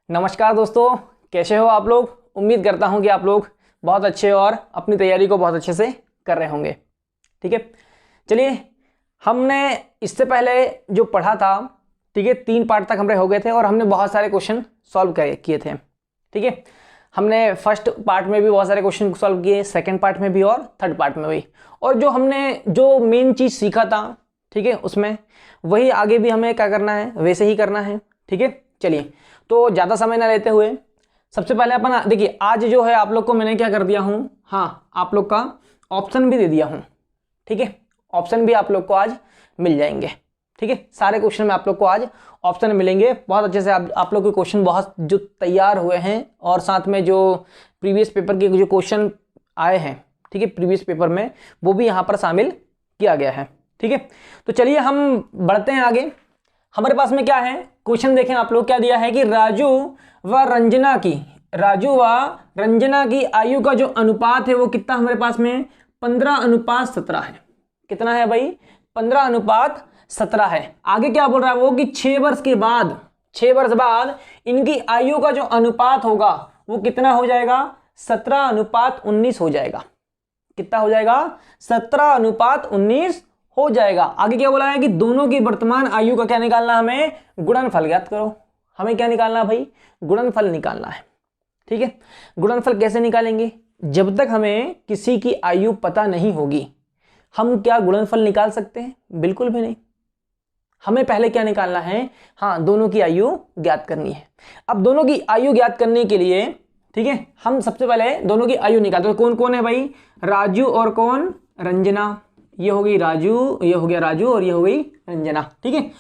नमस्कार दोस्तों, कैसे हो आप लोग। उम्मीद करता हूं कि आप लोग बहुत अच्छे और अपनी तैयारी को बहुत अच्छे से कर रहे होंगे। ठीक है, चलिए हमने इससे पहले जो पढ़ा था, ठीक है, 3 पार्ट तक हमारे हो गए थे और हमने बहुत सारे क्वेश्चन सॉल्व किए थे। ठीक है, हमने फर्स्ट पार्ट में भी बहुत सारे क्वेश्चन सॉल्व किए, सेकंड पार्ट में भी और थर्ड पार्ट में भी। और जो हमने जो मेन चीज़ सीखा था, ठीक है, उसमें वही आगे भी हमें क्या करना है, वैसे ही करना है। ठीक है, चलिए तो ज़्यादा समय ना लेते हुए सबसे पहले अपन देखिए, आज जो है आप लोग को मैंने क्या कर दिया हूँ, हाँ आप लोग का ऑप्शन भी दे दिया हूँ। ठीक है, ऑप्शन भी आप लोग को आज मिल जाएंगे। ठीक है, सारे क्वेश्चन में आप लोग को आज ऑप्शन मिलेंगे। बहुत अच्छे से आप लोग के क्वेश्चन बहुत जो तैयार हुए हैं और साथ में जो प्रीवियस पेपर के जो क्वेश्चन आए हैं, ठीक है, प्रीवियस पेपर में वो भी यहाँ पर शामिल किया गया है। ठीक है, तो चलिए हम बढ़ते हैं आगे। हमारे पास में क्या है क्वेश्चन, देखें आप लोग, क्या दिया है कि राजू व रंजना की आयु का जो अनुपात है वो कितना हमारे पास में 15:17 है। कितना है भाई, 15:17 है। आगे क्या बोल रहा है वो कि 6 वर्ष बाद इनकी आयु का जो अनुपात होगा वो कितना हो जाएगा, 17:19 हो जाएगा। कितना हो जाएगा, 17:19 हो जाएगा। आगे क्या बोला है कि दोनों की वर्तमान आयु का क्या निकालना, हमें गुणनफल ज्ञात करो। हमें क्या निकालना भाई, गुणनफल निकालना है। ठीक है, गुणनफल कैसे निकालेंगे, जब तक हमें किसी की आयु पता नहीं होगी हम क्या गुणनफल निकाल सकते हैं, बिल्कुल भी नहीं। हमें पहले क्या निकालना है, हाँ दोनों की आयु ज्ञात करनी है। अब दोनों की आयु ज्ञात करने के लिए, ठीक है, हम सबसे पहले दोनों की आयु निकालते हैं। कौन कौन है भाई, राजू और कौन, रंजना। ये हो गई राजू, ये हो गया राजू और ये हो गई रंजना। ठीक है,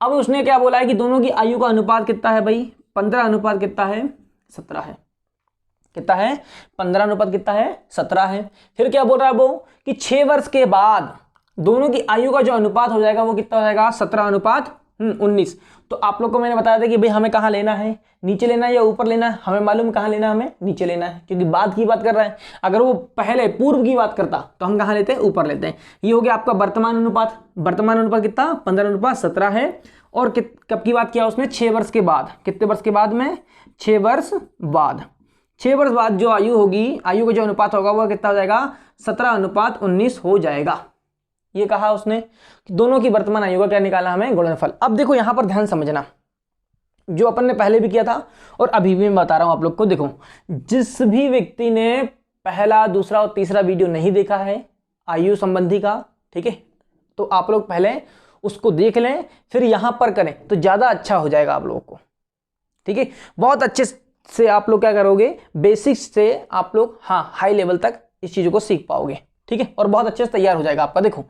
अब उसने क्या बोला है कि दोनों की आयु का अनुपात कितना है भाई, 15 कितना है, 17 है। कितना है, 15 कितना है, 17 है। फिर क्या बोल रहा है वो कि 6 वर्ष के बाद दोनों की आयु का जो अनुपात हो जाएगा वो कितना हो जाएगा, 17:19। तो आप लोग को मैंने बताया था कि भाई हमें कहाँ लेना है, नीचे लेना है या ऊपर लेना है। हमें मालूम कहाँ लेना है, हमें नीचे लेना है, क्योंकि बाद की बात कर रहा है। अगर वो पहले पूर्व की बात करता तो हम कहाँ लेते हैं, ऊपर लेते हैं। ये हो गया आपका वर्तमान अनुपात। वर्तमान अनुपात कितना, 15:17 है। और कब की बात किया उसने, 6 वर्ष के बाद। कितने वर्ष के बाद में, 6 वर्ष बाद। 6 वर्ष बाद जो आयु होगी, आयु का जो अनुपात होगा वो कितना हो जाएगा, 17:19 हो जाएगा। ये कहा उसने कि दोनों की वर्तमान आयु का क्या निकालना, हमें गुणनफल। अब देखो यहां पर ध्यान समझना, जो अपन ने पहले भी किया था और अभी भी मैं बता रहा हूं आप लोग को। देखो, जिस भी व्यक्ति ने पहला, दूसरा और तीसरा वीडियो नहीं देखा है आयु संबंधी का, ठीक है, तो आप लोग पहले उसको देख लें, फिर यहां पर करें तो ज्यादा अच्छा हो जाएगा आप लोगों को। ठीक है, बहुत अच्छे से आप लोग क्या करोगे, बेसिक्स से आप लोग हाँ हाई लेवल तक इस चीजों को सीख पाओगे। ठीक है, और बहुत अच्छे से तैयार हो जाएगा आपका। देखो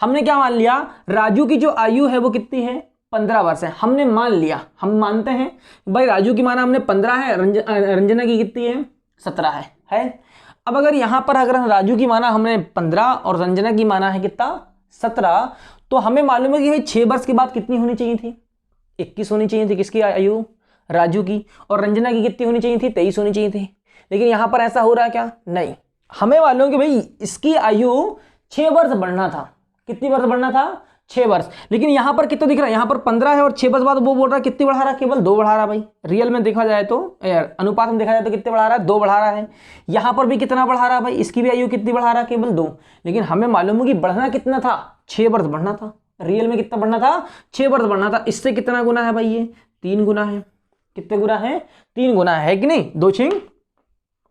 हमने क्या मान लिया, राजू की जो आयु है वो कितनी है, 15 वर्ष है। हमने मान लिया, हम मानते हैं भाई राजू की माना हमने 15 है, रंजना की कितनी है, 17 है। अब अगर यहां पर अगर राजू की माना हमने 15 और रंजना की माना है कितना, 17, तो हमें मालूम है कि भाई 6 वर्ष के बाद कितनी होनी चाहिए थी, 21 होनी चाहिए थी। किसकी आयु, राजू की। और रंजना की कितनी होनी चाहिए थी, 23 होनी चाहिए थी। लेकिन यहां पर ऐसा हो रहा है क्या, नहीं। हमें मालूम है कि भाई इसकी आयु 6 वर्ष बढ़ना था। कितनी वर्ष बढ़ना था, 6 वर्ष। लेकिन यहां पर कितना दिख रहा है, यहां पर 15 है और 6 वर्ष बाद वो बोल रहा है कितनी बढ़ा रहा है, केवल 2 बढ़ा रहा है। भाई रियल में देखा जाए तो, अनुपात में देखा जाए तो कितने बढ़ा रहा है, 2 बढ़ा रहा है। यहां पर भी कितना बढ़ा रहा है भाई, इसकी भी आयु कितनी बढ़ा रहा है, केवल 2। लेकिन हमें मालूम है कि बढ़ना कितना था, 6 वर्ष बढ़ना था। रियल में कितना बढ़ना था, 6 वर्ष बढ़ना था। इससे कितना गुना है भाई, ये 3 गुना है। कितने गुना है, 3 गुना है कि नहीं। 2 6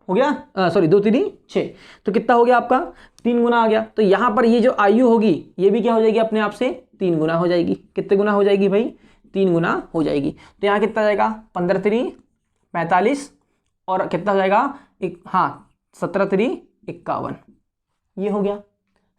हो गया, सॉरी 2 3 6, तो कितना हो गया आपका, 3 गुना आ गया। तो यहां पर ये जो आयु होगी ये भी क्या हो जाएगी, अपने आप से 3 गुना हो जाएगी। कितने गुना हो जाएगी भाई, 3 गुना हो जाएगी। तो यहाँ कितना जाएगा, 15 3 45 और कितना हो जाएगा, हाँ 17 3 51। ये हो गया,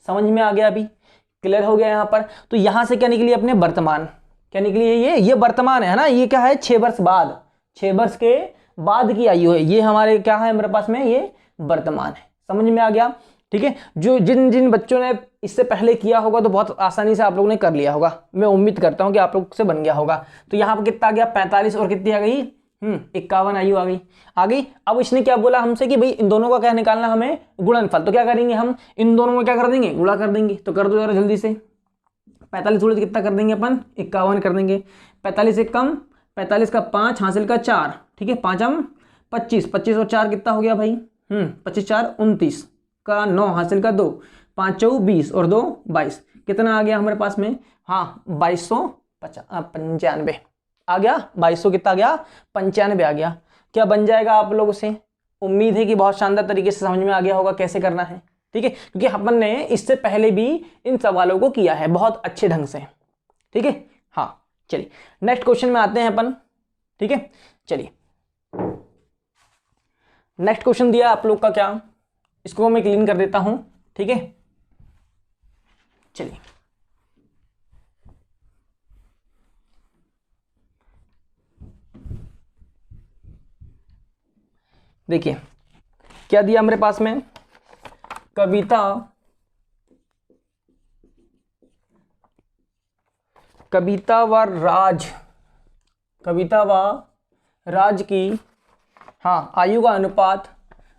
समझ में आ गया, अभी क्लियर हो गया यहाँ पर। तो यहां से क्या निकली, अपने वर्तमान क्या निकली है, ये वर्तमान है ना। ये क्या है, 6 वर्ष बाद, 6 वर्ष के बाद की आयु है। ये हमारे क्या है, हमारे पास में ये वर्तमान है। समझ में आ गया। ठीक है, जो जिन जिन बच्चों ने इससे पहले किया होगा तो बहुत आसानी से आप लोगों ने कर लिया होगा। मैं उम्मीद करता हूं कि आप लोग से बन गया होगा। तो यहाँ पर कितना आ गया, 45 और कितनी आ गई, 51 आयु आ गई। अब इसने क्या बोला हमसे कि भाई इन दोनों का क्या निकालना, हमें गुणनफल। तो क्या करेंगे हम, इन दोनों में क्या कर देंगे, गुणा कर देंगे। तो कर दो जरा जल्दी से। 45 थोड़े कितना कर देंगे अपन, 51 कर देंगे। 45 से कम, 45 का 5 हासिल का 4, ठीक है, 5 25, 25 और 4 कितना हो गया भाई, 25 4 29 का 9 हासिल का 2, 5 4 20 और 2 22, कितना आ गया हमारे पास में, हाँ 2295 आ गया, 2200 कितना आ गया, 95 आ गया। क्या बन जाएगा आप लोगों से, उम्मीद है कि बहुत शानदार तरीके से समझ में आ गया होगा कैसे करना है, ठीक है, क्योंकि अपन ने इससे पहले भी इन सवालों को किया है बहुत अच्छे ढंग से, ठीक है। हाँ चलिए नेक्स्ट क्वेश्चन में आते हैं अपन, ठीक है। चलिए नेक्स्ट क्वेश्चन दिया आप लोग का क्या, इसको मैं क्लीन कर देता हूं, ठीक है। चलिए देखिए क्या दिया हमारे पास में, कविता व राज की, हाँ आयु का अनुपात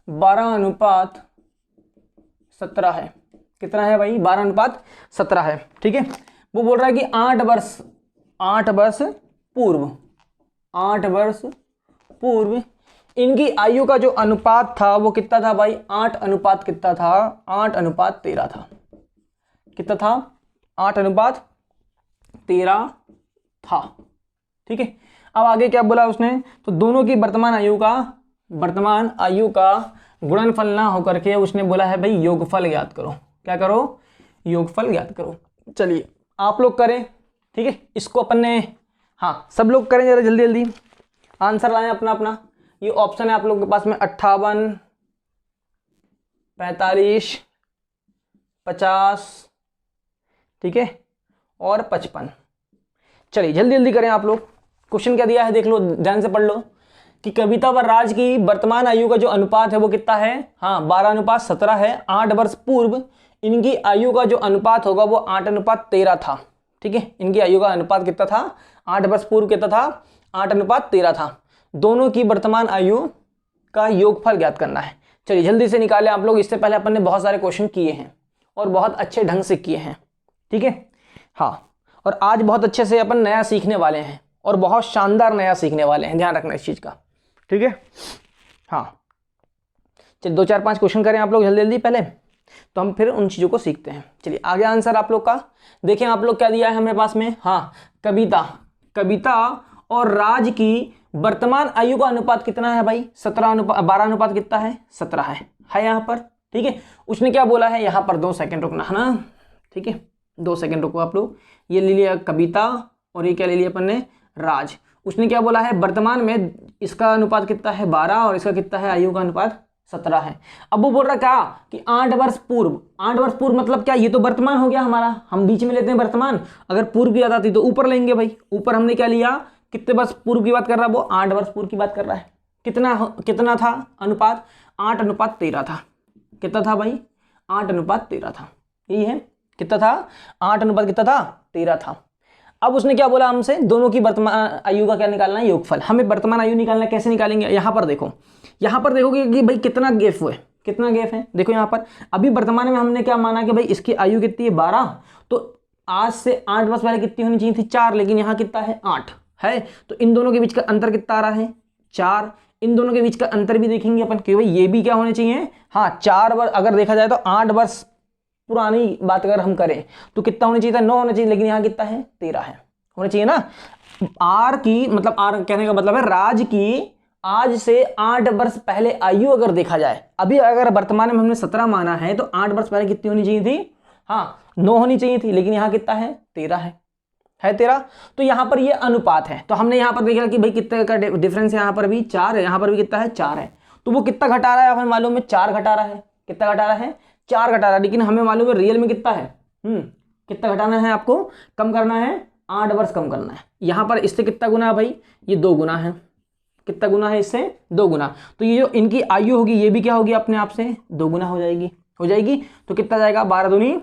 12:17 है। कितना है भाई, 12:17 है, ठीक है। वो बोल रहा है कि 8 वर्ष पूर्व इनकी आयु का जो अनुपात था वो कितना था भाई, 8:13 था, 8:13 था। कितना था, 8:13 था, ठीक है। अब आगे क्या बोला उसने, तो दोनों की वर्तमान आयु का गुणनफल ना होकर के उसने बोला है भाई योगफल ज्ञात करो। क्या करो, योगफल ज्ञात करो। चलिए आप लोग करें, ठीक है, इसको अपन ने, हाँ सब लोग करें जरा जल्दी जल्दी, आंसर लाएं अपना अपना। ये ऑप्शन है आप लोगों के पास में 58, 45, 50, ठीक है, और 55। चलिए जल्दी जल्दी करें आप लोग। क्वेश्चन क्या दिया है देख लो, ध्यान से पढ़ लो कि कविता व राज की वर्तमान आयु का जो अनुपात है वो कितना है, हाँ 12:17 है। 8 वर्ष पूर्व इनकी आयु का जो अनुपात होगा वो 8:13 था, ठीक है। इनकी आयु का अनुपात कितना था, 8 वर्ष पूर्व कितना था, 8:13 था। दोनों की वर्तमान आयु का योगफल ज्ञात करना है। चलिए जल्दी से निकालें आप लोग, इससे पहले अपन ने बहुत सारे क्वेश्चन किए हैं और बहुत अच्छे ढंग से किए हैं, ठीक है। हाँ और आज बहुत अच्छे से अपन नया सीखने वाले हैं और बहुत शानदार नया सीखने वाले हैं, ध्यान रखना इस चीज़ का, ठीक है। हाँ चलिए 2 4 5 क्वेश्चन करें आप लोग जल्दी जल्दी पहले, तो हम फिर उन चीज़ों को सीखते हैं। चलिए आगे आंसर आप लोग का देखें, आप लोग क्या दिया है हमारे पास में, हाँ कविता और राज की वर्तमान आयु का अनुपात कितना है भाई, 12 कितना है, 17 है यहाँ पर, ठीक है। उसने क्या बोला है यहाँ पर, 2 सेकंड रुकना है ना, ठीक है, 2 सेकंड रुको आप लोग। ये ले लिया कविता और ये क्या ले लिया अपन ने, राज। उसने क्या बोला है, वर्तमान में इसका अनुपात कितना है 12 और इसका कितना है, आयु का अनुपात 17 है। अब वो बोल रहा क्या कि 8 वर्ष पूर्व मतलब क्या, ये तो वर्तमान हो गया हमारा, हम बीच में लेते हैं वर्तमान, अगर पूर्व की याद आती तो ऊपर लेंगे भाई। ऊपर हमने क्या लिया, कितने वर्ष पूर्व की बात कर रहा है वो, 8 वर्ष पूर्व की बात कर रहा है। कितना था अनुपात, 8:13 था। कितना था भाई, 8:13 था, यही है। कितना था, 8:13 था। अब उसने क्या बोला हमसे, दोनों की वर्तमान आयु का क्या निकालना है, योगफल। हमें वर्तमान आयु निकालना, कैसे निकालेंगे, यहाँ पर देखोगे कि भाई कितना गैप है। देखो यहाँ पर अभी वर्तमान में हमने क्या माना कि भाई इसकी आयु कितनी है 12, तो आज से 8 वर्ष पहले कितनी होनी चाहिए थी, 4, लेकिन यहाँ कितना है 8 है। तो इन दोनों के बीच का अंतर कितना आ रहा है, 4। इन दोनों के बीच का अंतर भी देखेंगे अपन कि भाई ये भी क्या होने चाहिए, हाँ 4 वर्ष। अगर देखा जाए तो 8 वर्ष पुरानी बात अगर हम करें तो कितना होना चाहिए था, 9 होना चाहिए, लेकिन यहाँ कितना है 13 है, होना चाहिए ना। आर कहने का मतलब है राज की आज से 8 वर्ष पहले आयु अगर देखा जाए, अभी अगर वर्तमान में हमने 17 माना है तो 8 वर्ष पहले कितनी होनी चाहिए थी, हाँ 9 होनी चाहिए थी, लेकिन यहाँ कितना है 13 है 13। तो यहाँ पर ये अनुपात है, तो हमने यहाँ पर देखा कि भाई कितने का डिफरेंस है, यहाँ पर भी 4 है, यहाँ पर भी कितना है 4 है। तो वो कितना घटा रहा है हमें मालूम है, 4 घटा रहा है। कितना घटा रहा है, 4 घटा रहा है, लेकिन हमें मालूम है रियल में कितना है, कितना घटाना है आपको, कम करना है, 8 वर्ष कम करना है। यहाँ पर इससे कितना गुना है भाई, ये 2 गुना है। कितना गुना है, इससे 2 गुना। तो ये जो इनकी आयु होगी ये भी क्या होगी, अपने आप से 2 गुना हो जाएगी। तो कितना जाएगा, 12 दूनी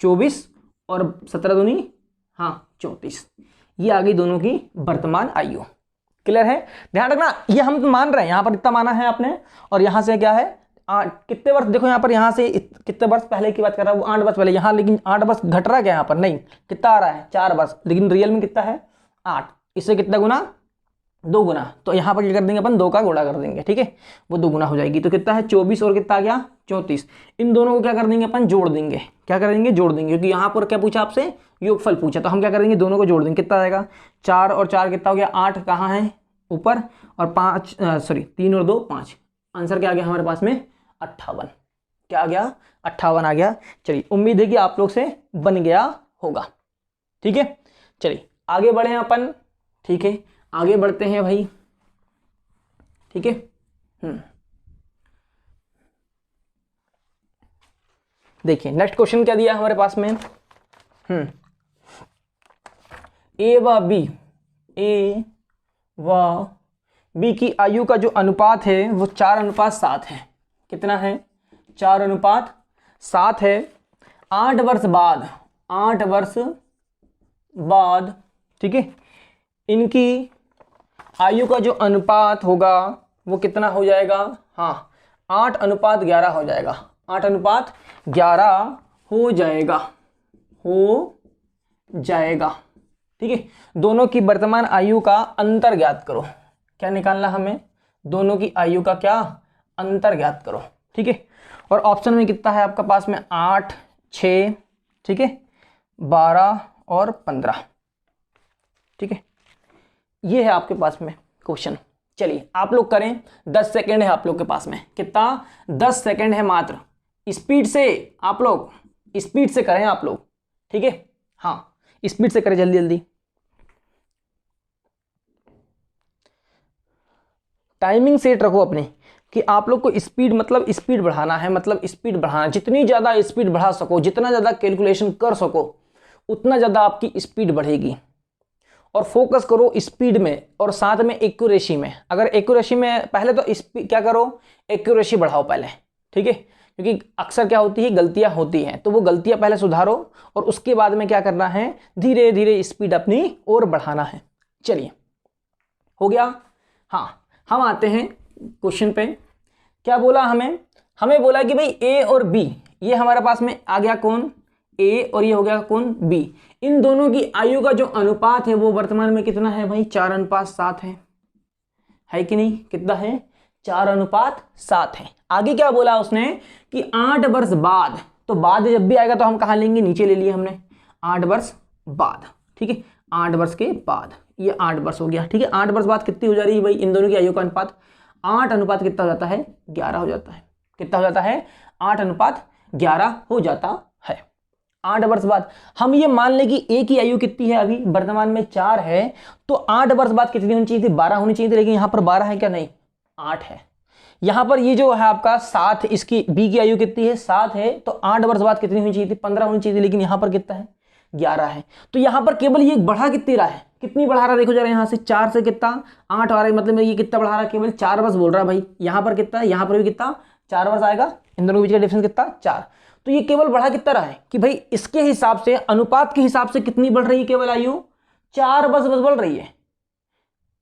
24 और 17 दूनी 34। ये आ गई दोनों की वर्तमान आयु। क्लियर है, ध्यान रखना, ये हम मान रहे हैं, यहाँ पर इतना माना है आपने, और यहाँ से क्या है कितने वर्ष, देखो यहाँ पर, यहाँ से कितने वर्ष पहले की बात कर रहा है वो 8 वर्ष पहले, यहाँ लेकिन 8 वर्ष घट रहा है क्या, यहाँ पर नहीं, कितना आ रहा है 4 वर्ष, लेकिन रियल में कितना है 8। इससे कितना गुना, 2 गुना, तो यहाँ पर क्या कर देंगे अपन 2 का गुणा कर देंगे, ठीक है, वो 2 गुना हो जाएगी। तो कितना है 24 और कितना आ गया 34। इन दोनों को क्या कर देंगे अपन जोड़ देंगे, क्या करेंगे जोड़ देंगे, क्योंकि यहाँ पर क्या पूछा आपसे योगफल पूछा, तो हम क्या करेंगे दोनों को जोड़ देंगे। कितना आएगा 4 और 4 कितना हो गया 8, कहाँ है ऊपर, और 5 सॉरी 3 और 2 5, आंसर क्या आ गया हमारे पास में 58। क्या आ गया 58 आ गया। चलिए उम्मीद है कि आप लोग से बन गया होगा, ठीक है। चलिए आगे बढ़े हैं अपन, ठीक है, आगे बढ़ते हैं भाई, ठीक है। देखिए नेक्स्ट क्वेश्चन क्या दिया हमारे पास में, ए व बी की आयु का जो अनुपात है वो 4:7 है। कितना है 4:7 है। 8 वर्ष बाद, 8 वर्ष बाद, ठीक है, इनकी आयु का जो अनुपात होगा वो कितना हो जाएगा, हाँ 8:11 हो जाएगा, 8:11 हो जाएगा, ठीक है। दोनों की वर्तमान आयु का अंतर ज्ञात करो। क्या निकालना हमें, दोनों की आयु का क्या अंतर ज्ञात करो, ठीक है। और ऑप्शन में कितना है आपका पास में 8, 6, ठीक है, 12 और 15, ठीक है। ये है आपके पास में क्वेश्चन। चलिए आप लोग करें, 10 सेकेंड है आप लोग के पास में, कितना 10 सेकेंड है मात्र। स्पीड से आप लोग, स्पीड से करें आप लोग, ठीक है, हाँ स्पीड से करें जल्दी जल्दी। टाइमिंग सेट रखो अपने कि आप लोग को स्पीड मतलब स्पीड बढ़ाना है, मतलब स्पीड बढ़ाना, जितनी ज़्यादा स्पीड बढ़ा सको, जितना ज़्यादा कैलकुलेशन कर सको उतना ज़्यादा आपकी स्पीड बढ़ेगी। और फोकस करो स्पीड में और साथ में एक्यूरेसी में। अगर एक्यूरेसी में पहले तो क्या करो एक्यूरेसी बढ़ाओ पहले, ठीक है, क्योंकि अक्सर क्या होती है गलतियां होती हैं, तो वो गलतियां पहले सुधारो और उसके बाद में क्या करना है धीरे धीरे स्पीड अपनी और बढ़ाना है। चलिए हो गया। हाँ हम आते हैं क्वेश्चन पे। क्या बोला हमें, हमें बोला कि भाई ए और बी, ये हमारे पास में आ गया कौन ए और ये हो गया कौन बी, इन दोनों की आयु का जो अनुपात है वो वर्तमान में कितना है भाई 4:7 है कि नहीं, कितना है 4:7 है। आगे क्या बोला उसने कि 8 वर्ष बाद, तो बाद जब भी आएगा तो हम कहाँ लेंगे, नीचे ले लिए हमने 8 वर्ष बाद, ठीक है, 8 वर्ष के बाद, ये 8 वर्ष हो गया, ठीक है। 8 वर्ष बाद कितनी हो जा रही है भाई इन दोनों की आयु का अनुपात, 8 अनुपात कितना हो जाता है 11 हो जाता है। कितना हो जाता है 8:11 हो जाता है। 8 वर्ष बाद हम ये मान लें कि ए की आयु कितनी है अभी वर्तमान में 4 है, तो 8 वर्ष बाद कितनी होनी चाहिए थी 12 होनी चाहिए थी, लेकिन यहाँ पर 12 है क्या, नहीं 8 है। यहाँ पर ये जो है आपका 7, इसकी बी की आयु कितनी है 7 है, तो 8 वर्ष बाद कितनी होनी चाहिए थी 15 होनी चाहिए थी, लेकिन यहाँ पर कितना है 11 है। तो यहाँ पर केवल ये बढ़ा कितनी रहा है, कितनी बढ़ा रहा देखो जरा, यहाँ से 4 से कितना 8 आ रहा है, मतलब ये कितना बढ़ा रहा है केवल 4 वर्ष बोल रहा है भाई। यहाँ पर कितना है, यहाँ पर भी कितना 4 वर्ष आएगा, इन दोनों के बीच का डिफरेंस कितना 4। तो ये केवल बढ़ा कितना रहा है कि भाई इसके हिसाब से अनुपात के हिसाब से कितनी बढ़ रही है केवल आयु 4 वर्ष बस बढ़ रही है।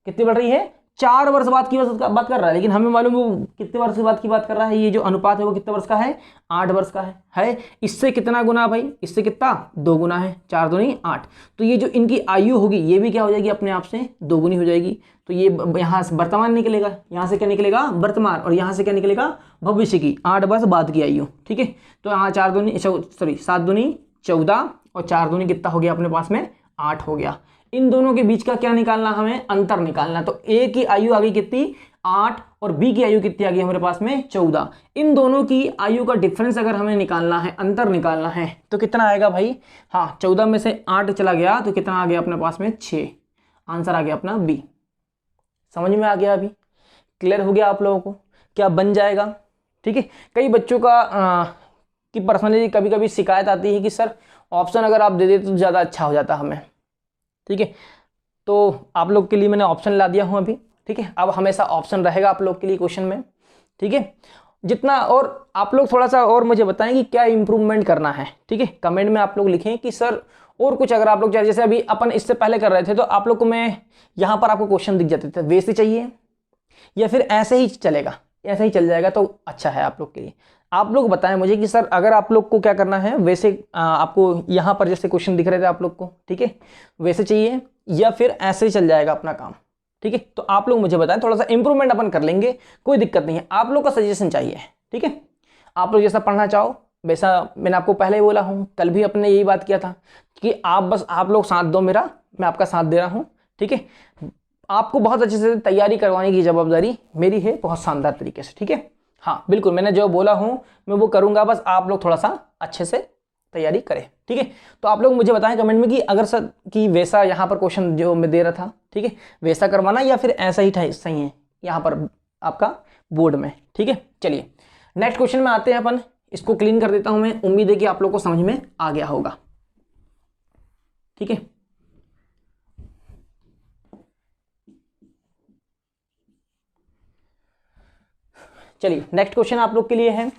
कितनी बढ़ रही है 4 वर्ष बाद की बात कर रहा है, लेकिन हमें मालूम है वो कितने वर्ष के बाद की बात कर रहा है। ये जो अनुपात है वो कितने वर्ष का है 8 वर्ष का है। इससे कितना गुना भाई, इससे कितना 2 गुना है, 4 दूनी 8। तो ये जो इनकी आयु होगी ये भी क्या हो जाएगी अपने आप से 2 गुनी हो जाएगी। तो ये यहाँ से वर्तमान निकलेगा, यहाँ से क्या निकलेगा वर्तमान, और यहाँ से क्या निकलेगा भविष्य की 8 वर्ष बाद की आयु, ठीक है। तो यहाँ 4 दूनी 7 दूनी 14 और 4 दूनी कितना हो गया अपने पास में 8 हो गया। इन दोनों के बीच का क्या निकालना, हमें अंतर निकालना। तो ए की आयु आ गई कितनी 8 और बी की आयु कितनी आ गई हमारे पास में 14। इन दोनों की आयु का डिफरेंस अगर हमें निकालना है, अंतर निकालना है, तो कितना आएगा भाई, हाँ 14 में से 8 चला गया तो कितना आ गया अपने पास में 6। आंसर आ गया अपना बी। समझ में आ गया, अभी क्लियर हो गया आप लोगों को, क्या बन जाएगा, ठीक है। कई बच्चों का की पर्सनली कभी कभी शिकायत आती है कि सर ऑप्शन अगर आप दे देते तो ज़्यादा अच्छा हो जाता हमें, ठीक है। तो आप लोग के लिए मैंने ऑप्शन ला दिया हूँ अभी, ठीक है। अब हमेशा ऑप्शन रहेगा आप लोग के लिए क्वेश्चन में, ठीक है। जितना और आप लोग थोड़ा सा और मुझे बताएं कि क्या इंप्रूवमेंट करना है, ठीक है। कमेंट में आप लोग लिखें कि सर और कुछ अगर आप लोग जैसे अभी अपन इससे पहले कर रहे थे तो आप लोग को मैं यहाँ पर आपको क्वेश्चन दिख जाते थे, वैसे चाहिए या फिर ऐसे ही चलेगा, ऐसे ही चल जाएगा तो अच्छा है आप लोग के लिए। आप लोग बताएं मुझे कि सर अगर आप लोग को क्या करना है, वैसे आपको यहाँ पर जैसे क्वेश्चन दिख रहे थे आप लोग को, ठीक है, वैसे चाहिए या फिर ऐसे ही चल जाएगा अपना काम, ठीक है। तो आप लोग मुझे बताएं, थोड़ा सा इंप्रूवमेंट अपन कर लेंगे, कोई दिक्कत नहीं है, आप लोग का सजेशन चाहिए, ठीक है। आप लोग जैसा पढ़ना चाहो वैसा, मैंने आपको पहले ही बोला हूँ, कल भी अपने यही बात किया था कि आप लोग साथ दो मेरा, मैं आपका साथ दे रहा हूँ, ठीक है। आपको बहुत अच्छे से तैयारी करवाने की जवाबदारी मेरी है, बहुत शानदार तरीके से, ठीक है। हाँ बिल्कुल, मैंने जो बोला हूँ मैं वो करूँगा, बस आप लोग थोड़ा सा अच्छे से तैयारी करें, ठीक है। तो आप लोग मुझे बताएं कमेंट में कि अगर सर कि वैसा यहाँ पर क्वेश्चन जो मैं दे रहा था, ठीक है, वैसा करवाना या फिर ऐसा ही सही है यहाँ पर आपका बोर्ड में, ठीक है। चलिए नेक्स्ट क्वेश्चन में आते हैं अपन, इसको क्लीन कर देता हूं मैं, उम्मीद है कि आप लोग को समझ में आ गया होगा, ठीक है। चलिए नेक्स्ट क्वेश्चन आप लोग के लिए है,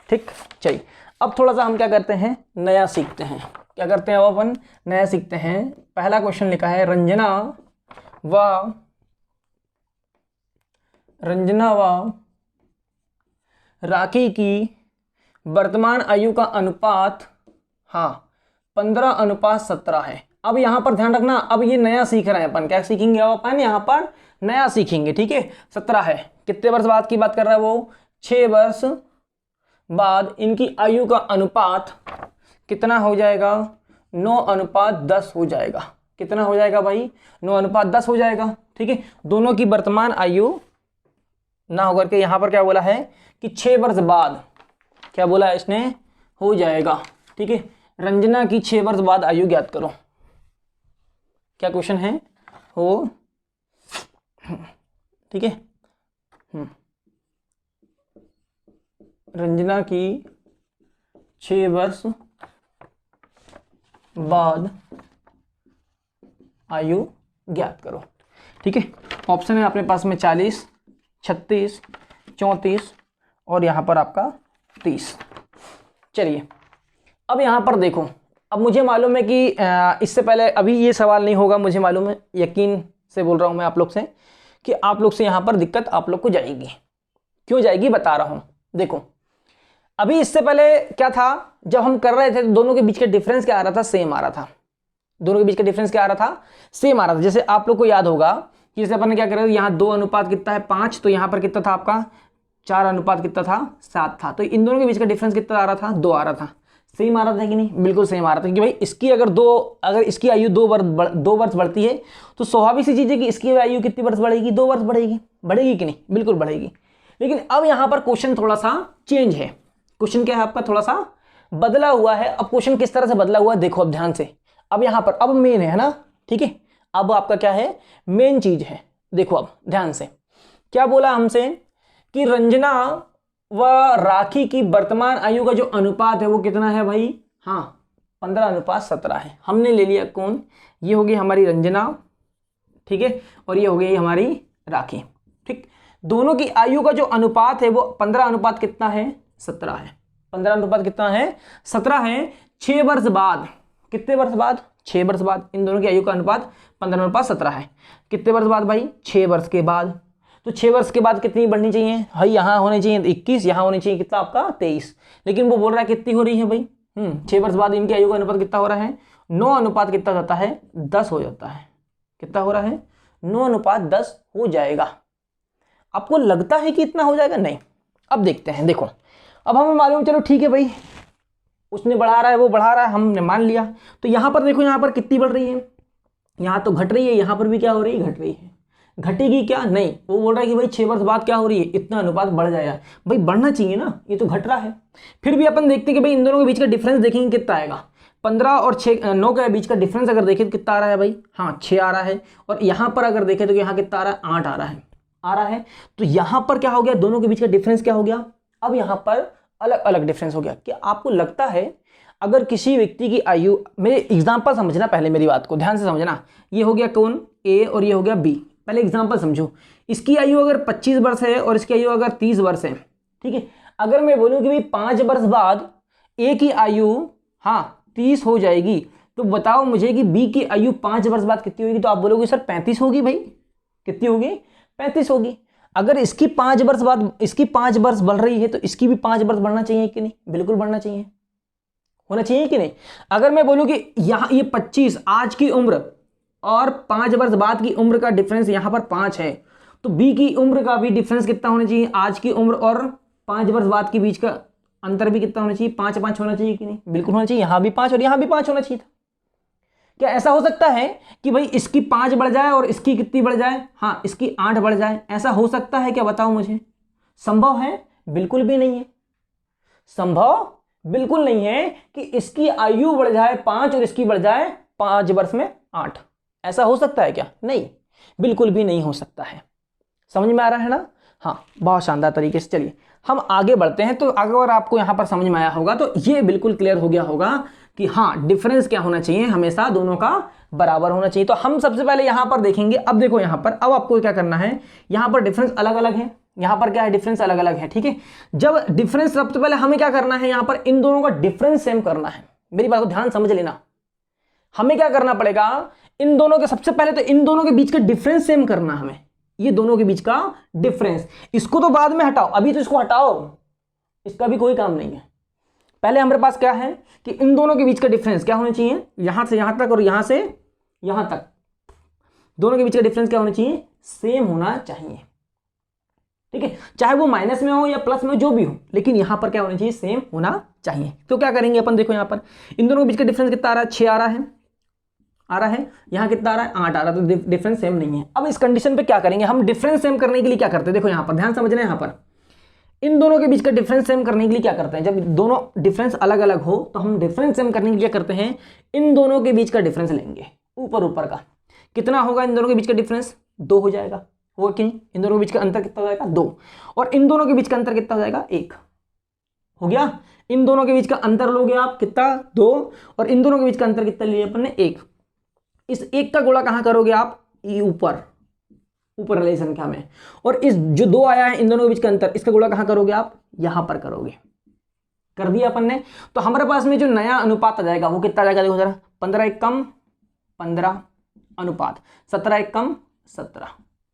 ठीक। चलिए अब थोड़ा सा हम क्या करते हैं, नया सीखते हैं, क्या करते हैं अब अपन, नया सीखते हैं। पहला क्वेश्चन लिखा है, रंजना व राखी की वर्तमान आयु का अनुपात, हाँ 15:17 है। अब यहां पर ध्यान रखना, अब ये नया सीख रहे हैं अपन, क्या सीखेंगे अब अपन, यहां पर नया सीखेंगे, ठीक है। 17 है, कितने वर्ष बाद की बात कर रहा है वो, 6 वर्ष बाद इनकी आयु का अनुपात कितना हो जाएगा, 9:10 हो जाएगा। कितना हो जाएगा भाई, 9:10 हो जाएगा, ठीक है। दोनों की वर्तमान आयु ना होकर के यहां पर क्या बोला है कि 6 वर्ष बाद, क्या बोला है इसने, हो जाएगा, ठीक है। रंजना की 6 वर्ष बाद आयु ज्ञात करो, क्या क्वेश्चन है, हो, ठीक है। रंजना की 6 वर्ष बाद आयु ज्ञात करो, ठीक है। ऑप्शन है अपने पास में 40, 36, 34 और यहां पर आपका 30। चलिए अब यहां पर देखो, अब मुझे मालूम है कि इससे पहले अभी ये सवाल नहीं होगा, मुझे मालूम है, यकीन से बोल रहा हूं मैं आप लोग से कि आप लोग से यहां पर दिक्कत आप लोग को जाएगी। क्यों जाएगी बता रहा हूं, देखो अभी इससे पहले क्या था, जब हम कर रहे थे तो दोनों के बीच का डिफरेंस क्या आ रहा था, सेम आ रहा था। दोनों के बीच का डिफरेंस क्या आ रहा था, सेम आ रहा था। जैसे आप लोग को याद होगा कि जैसे अपन ने क्या कर रहे थे, यहाँ 2 अनुपात कितना है 5, तो यहाँ पर कितना था आपका 4 अनुपात कितना था 7 था, तो इन दोनों के बीच का डिफरेंस कितना आ रहा था, 2 आ रहा था। सेम आ रहा था कि नहीं, बिल्कुल सेम आ रहा था कि भाई इसकी अगर इसकी आयु 2 वर्ष बढ़ती है तो स्वाभाविक सी चीज है कि इसकी आयु कितनी वर्ष बढ़ेगी, 2 वर्ष बढ़ेगी, बढ़ेगी कि नहीं, बिल्कुल बढ़ेगी। लेकिन अब यहां पर क्वेश्चन थोड़ा सा चेंज है, क्वेश्चन क्या है आपका, थोड़ा सा बदला हुआ है। अब क्वेश्चन किस तरह से बदला हुआ है देखो अब ध्यान से, अब यहां पर अब मेन है ना, ठीक है, अब आपका क्या है, मेन चीज है। देखो अब ध्यान से क्या बोला हमसे कि रंजना व राखी की वर्तमान आयु का जो अनुपात है वो कितना है भाई, हाँ 15:17 है। हमने ले लिया कौन, ये होगी हमारी रंजना, ठीक है, और ये हो गई हमारी राखी, ठीक। दोनों की आयु का जो अनुपात है वो 15 कितना है, 17 है। 15 कितना है, 17 है। 6 वर्ष बाद, कितने वर्ष बाद, 6 वर्ष बाद इन दोनों की आयु का अनुपात 15:17 है। कितने वर्ष बाद भाई, 6 वर्ष के बाद। तो 6 वर्ष के बाद कितनी बढ़नी चाहिए भाई, यहाँ होनी चाहिए 21, यहाँ होनी चाहिए कितना आपका 23, लेकिन वो बोल रहा है कितनी हो रही है भाई, 6 वर्ष बाद इनकी आयु का अनुपात कितना हो रहा है, 9 कितना जाता है, 10 हो जाता है। कितना हो रहा है, 9:10 हो जाएगा। आपको लगता है कि इतना हो जाएगा, नहीं। अब देखते हैं, देखो अब हमें मालूम, चलो ठीक है भाई उसने बढ़ा रहा है वो बढ़ा रहा है, हमने मान लिया। तो यहां पर देखो, यहां पर कितनी बढ़ रही है, यहां तो घट रही है, यहां पर भी क्या हो रही है, घट रही है। घटेगी क्या, नहीं, वो बोल रहा है कि भाई 6 वर्ष बाद क्या हो रही है, इतना अनुपात बढ़ जाएगा। भाई बढ़ना चाहिए ना, ये तो घट रहा है। फिर भी अपन देखते हैं कि भाई इन दोनों के बीच का डिफरेंस देखेंगे कितना आएगा, 15 और 9 के बीच का डिफरेंस अगर देखें तो कितना आ रहा है भाई, हाँ 6 आ रहा है। और यहाँ पर अगर देखें तो यहाँ कितना आ रहा है, 8 आ रहा है। तो यहाँ पर क्या हो गया, दोनों के बीच का डिफरेंस क्या हो गया, अब यहाँ पर अलग अलग डिफरेंस हो गया। क्या आपको लगता है अगर किसी व्यक्ति की आयु, मेरे एग्जाम्पल समझना पहले, मेरी बात को ध्यान से समझना, ये हो गया कौन, ए और ये हो गया बी। पहले एग्जाम्पल समझो, इसकी आयु अगर 25 वर्ष है और इसकी आयु अगर 30 वर्ष है, ठीक है। अगर मैं बोलूं कि भाई 5 वर्ष बाद ए की आयु हाँ 30 हो जाएगी, तो बताओ मुझे कि बी की आयु 5 वर्ष बाद कितनी होगी, तो आप बोलोगे सर 35 होगी। भाई कितनी होगी, 35 होगी। अगर इसकी 5 वर्ष बाद इसकी 5 वर्ष बढ़ रही है तो इसकी भी 5 वर्ष बढ़ना चाहिए कि नहीं, बिल्कुल बढ़ना चाहिए, होना चाहिए कि नहीं। अगर मैं बोलूं कि यहाँ ये 25 आज की उम्र और 5 वर्ष बाद की उम्र का डिफरेंस यहाँ पर 5 है, तो बी की उम्र का भी डिफरेंस कितना होना चाहिए, आज की उम्र और 5 वर्ष बाद के बीच का अंतर भी कितना होना चाहिए, 5 होना चाहिए कि नहीं, बिल्कुल होना चाहिए। यहाँ भी 5 और यहाँ भी 5 होना चाहिए था। क्या ऐसा हो सकता है कि भाई इसकी 5 बढ़ जाए और इसकी कितनी बढ़ जाए, हाँ इसकी 8 बढ़ जाए, ऐसा हो सकता है क्या, बताओ मुझे, संभव है? बिल्कुल भी नहीं है, संभव बिल्कुल नहीं है कि इसकी आयु बढ़ जाए 5 और इसकी बढ़ जाए 5 वर्ष में 8। ऐसा हो सकता है क्या? नहीं, बिल्कुल भी नहीं हो सकता है। समझ में आ रहा है ना? हाँ, बहुत शानदार तरीके से। चलिए हम आगे बढ़ते हैं। तो अगर आपको यहां पर समझ में आया होगा तो ये बिल्कुल क्लियर हो गया होगा कि हाँ डिफरेंस क्या होना चाहिए, हमेशा दोनों का बराबर होना चाहिए। तो हम सबसे पहले यहां पर देखेंगे। अब देखो यहां पर, अब आपको क्या करना है, यहां पर डिफरेंस अलग अलग है, यहां पर क्या है, डिफरेंस अलग अलग है, ठीक है। जब डिफरेंस, सबसे पहले हमें क्या करना है, यहां पर इन दोनों का डिफरेंस सेम करना है। मेरी बात को ध्यान समझ लेना, हमें क्या करना पड़ेगा, इन दोनों के, सबसे पहले तो इन दोनों के बीच का डिफरेंस सेम करना हमें, ये दोनों के बीच का डिफरेंस। इसको तो बाद में हटाओ, अभी तो इसको हटाओ, इसका भी कोई काम नहीं है। पहले हमारे पास क्या है कि इन दोनों के बीच का डिफरेंस क्या होना चाहिए, यहां से यहां तक और यहां से यहां तक, दोनों के बीच का डिफरेंस क्या होना चाहिए, सेम होना चाहिए, ठीक है। चाहे वो माइनस में हो या प्लस में, जो भी हो, लेकिन यहां पर क्या होना चाहिए, सेम होना चाहिए। तो क्या करेंगे अपन, देखो यहां पर इन दोनों के बीच का डिफरेंस कितना आ रहा है, 6 आ रहा है, यहां कितना आ रहा है, 8 आ रहा है, तो डिफरेंस सेम नहीं है। अब इस कंडीशन पे क्या करेंगे हम, डिफरेंस सेम करने के लिए क्या करते हैं, देखो यहां पर ध्यान समझना है, यहां पर इन दोनों के बीच का डिफरेंस सेम करने के लिए क्या करते हैं, जब दोनों डिफरेंस अलग अलग हो तो हम डिफरेंस सेम करने के लिए क्या करते हैं, इन दोनों के बीच का डिफरेंस लेंगे, ऊपर का कितना होगा, इन दोनों के बीच का डिफरेंस 2 हो जाएगा, होगा कि नहीं, इन दोनों के बीच का अंतर कितना हो जाएगा, 2, और इन दोनों के बीच का अंतर कितना हो जाएगा, 1 हो गया। इन दोनों के बीच का अंतर लोगे आप कितना, 2, और इन दोनों के बीच का अंतर कितना लिए अपन ने, 1। इस 1 का गुणा कहां करोगे आप, ऊपर वाली संख्या में, और इस जो 2 आया है इन दोनों के बीच का अंतर, इसका गुणा कहां करोगे आप, यहां पर करोगे। कर दिया अपन ने। तो हमारे पास में जो नया अनुपात आ जाएगा वो कितना आ जाएगा, देखो जरा, 15 1 कम 15 अनुपात 17 1 कम 17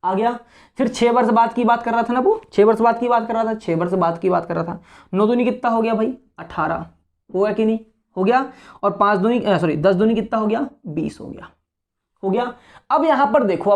आ गया। फिर 6 वर्ष बाद की बात कर रहा था ना, वो 6 वर्ष बाद की बात कर रहा था, 6 वर्ष बाद की बात कर रहा था। 9 दूनी कितना हो गया भाई, 18 हुआ कि नहीं, हो गया। और 5 दूनी 10 दूनी कितना हो गया, 20 हो गया। अब यहां पर देखो,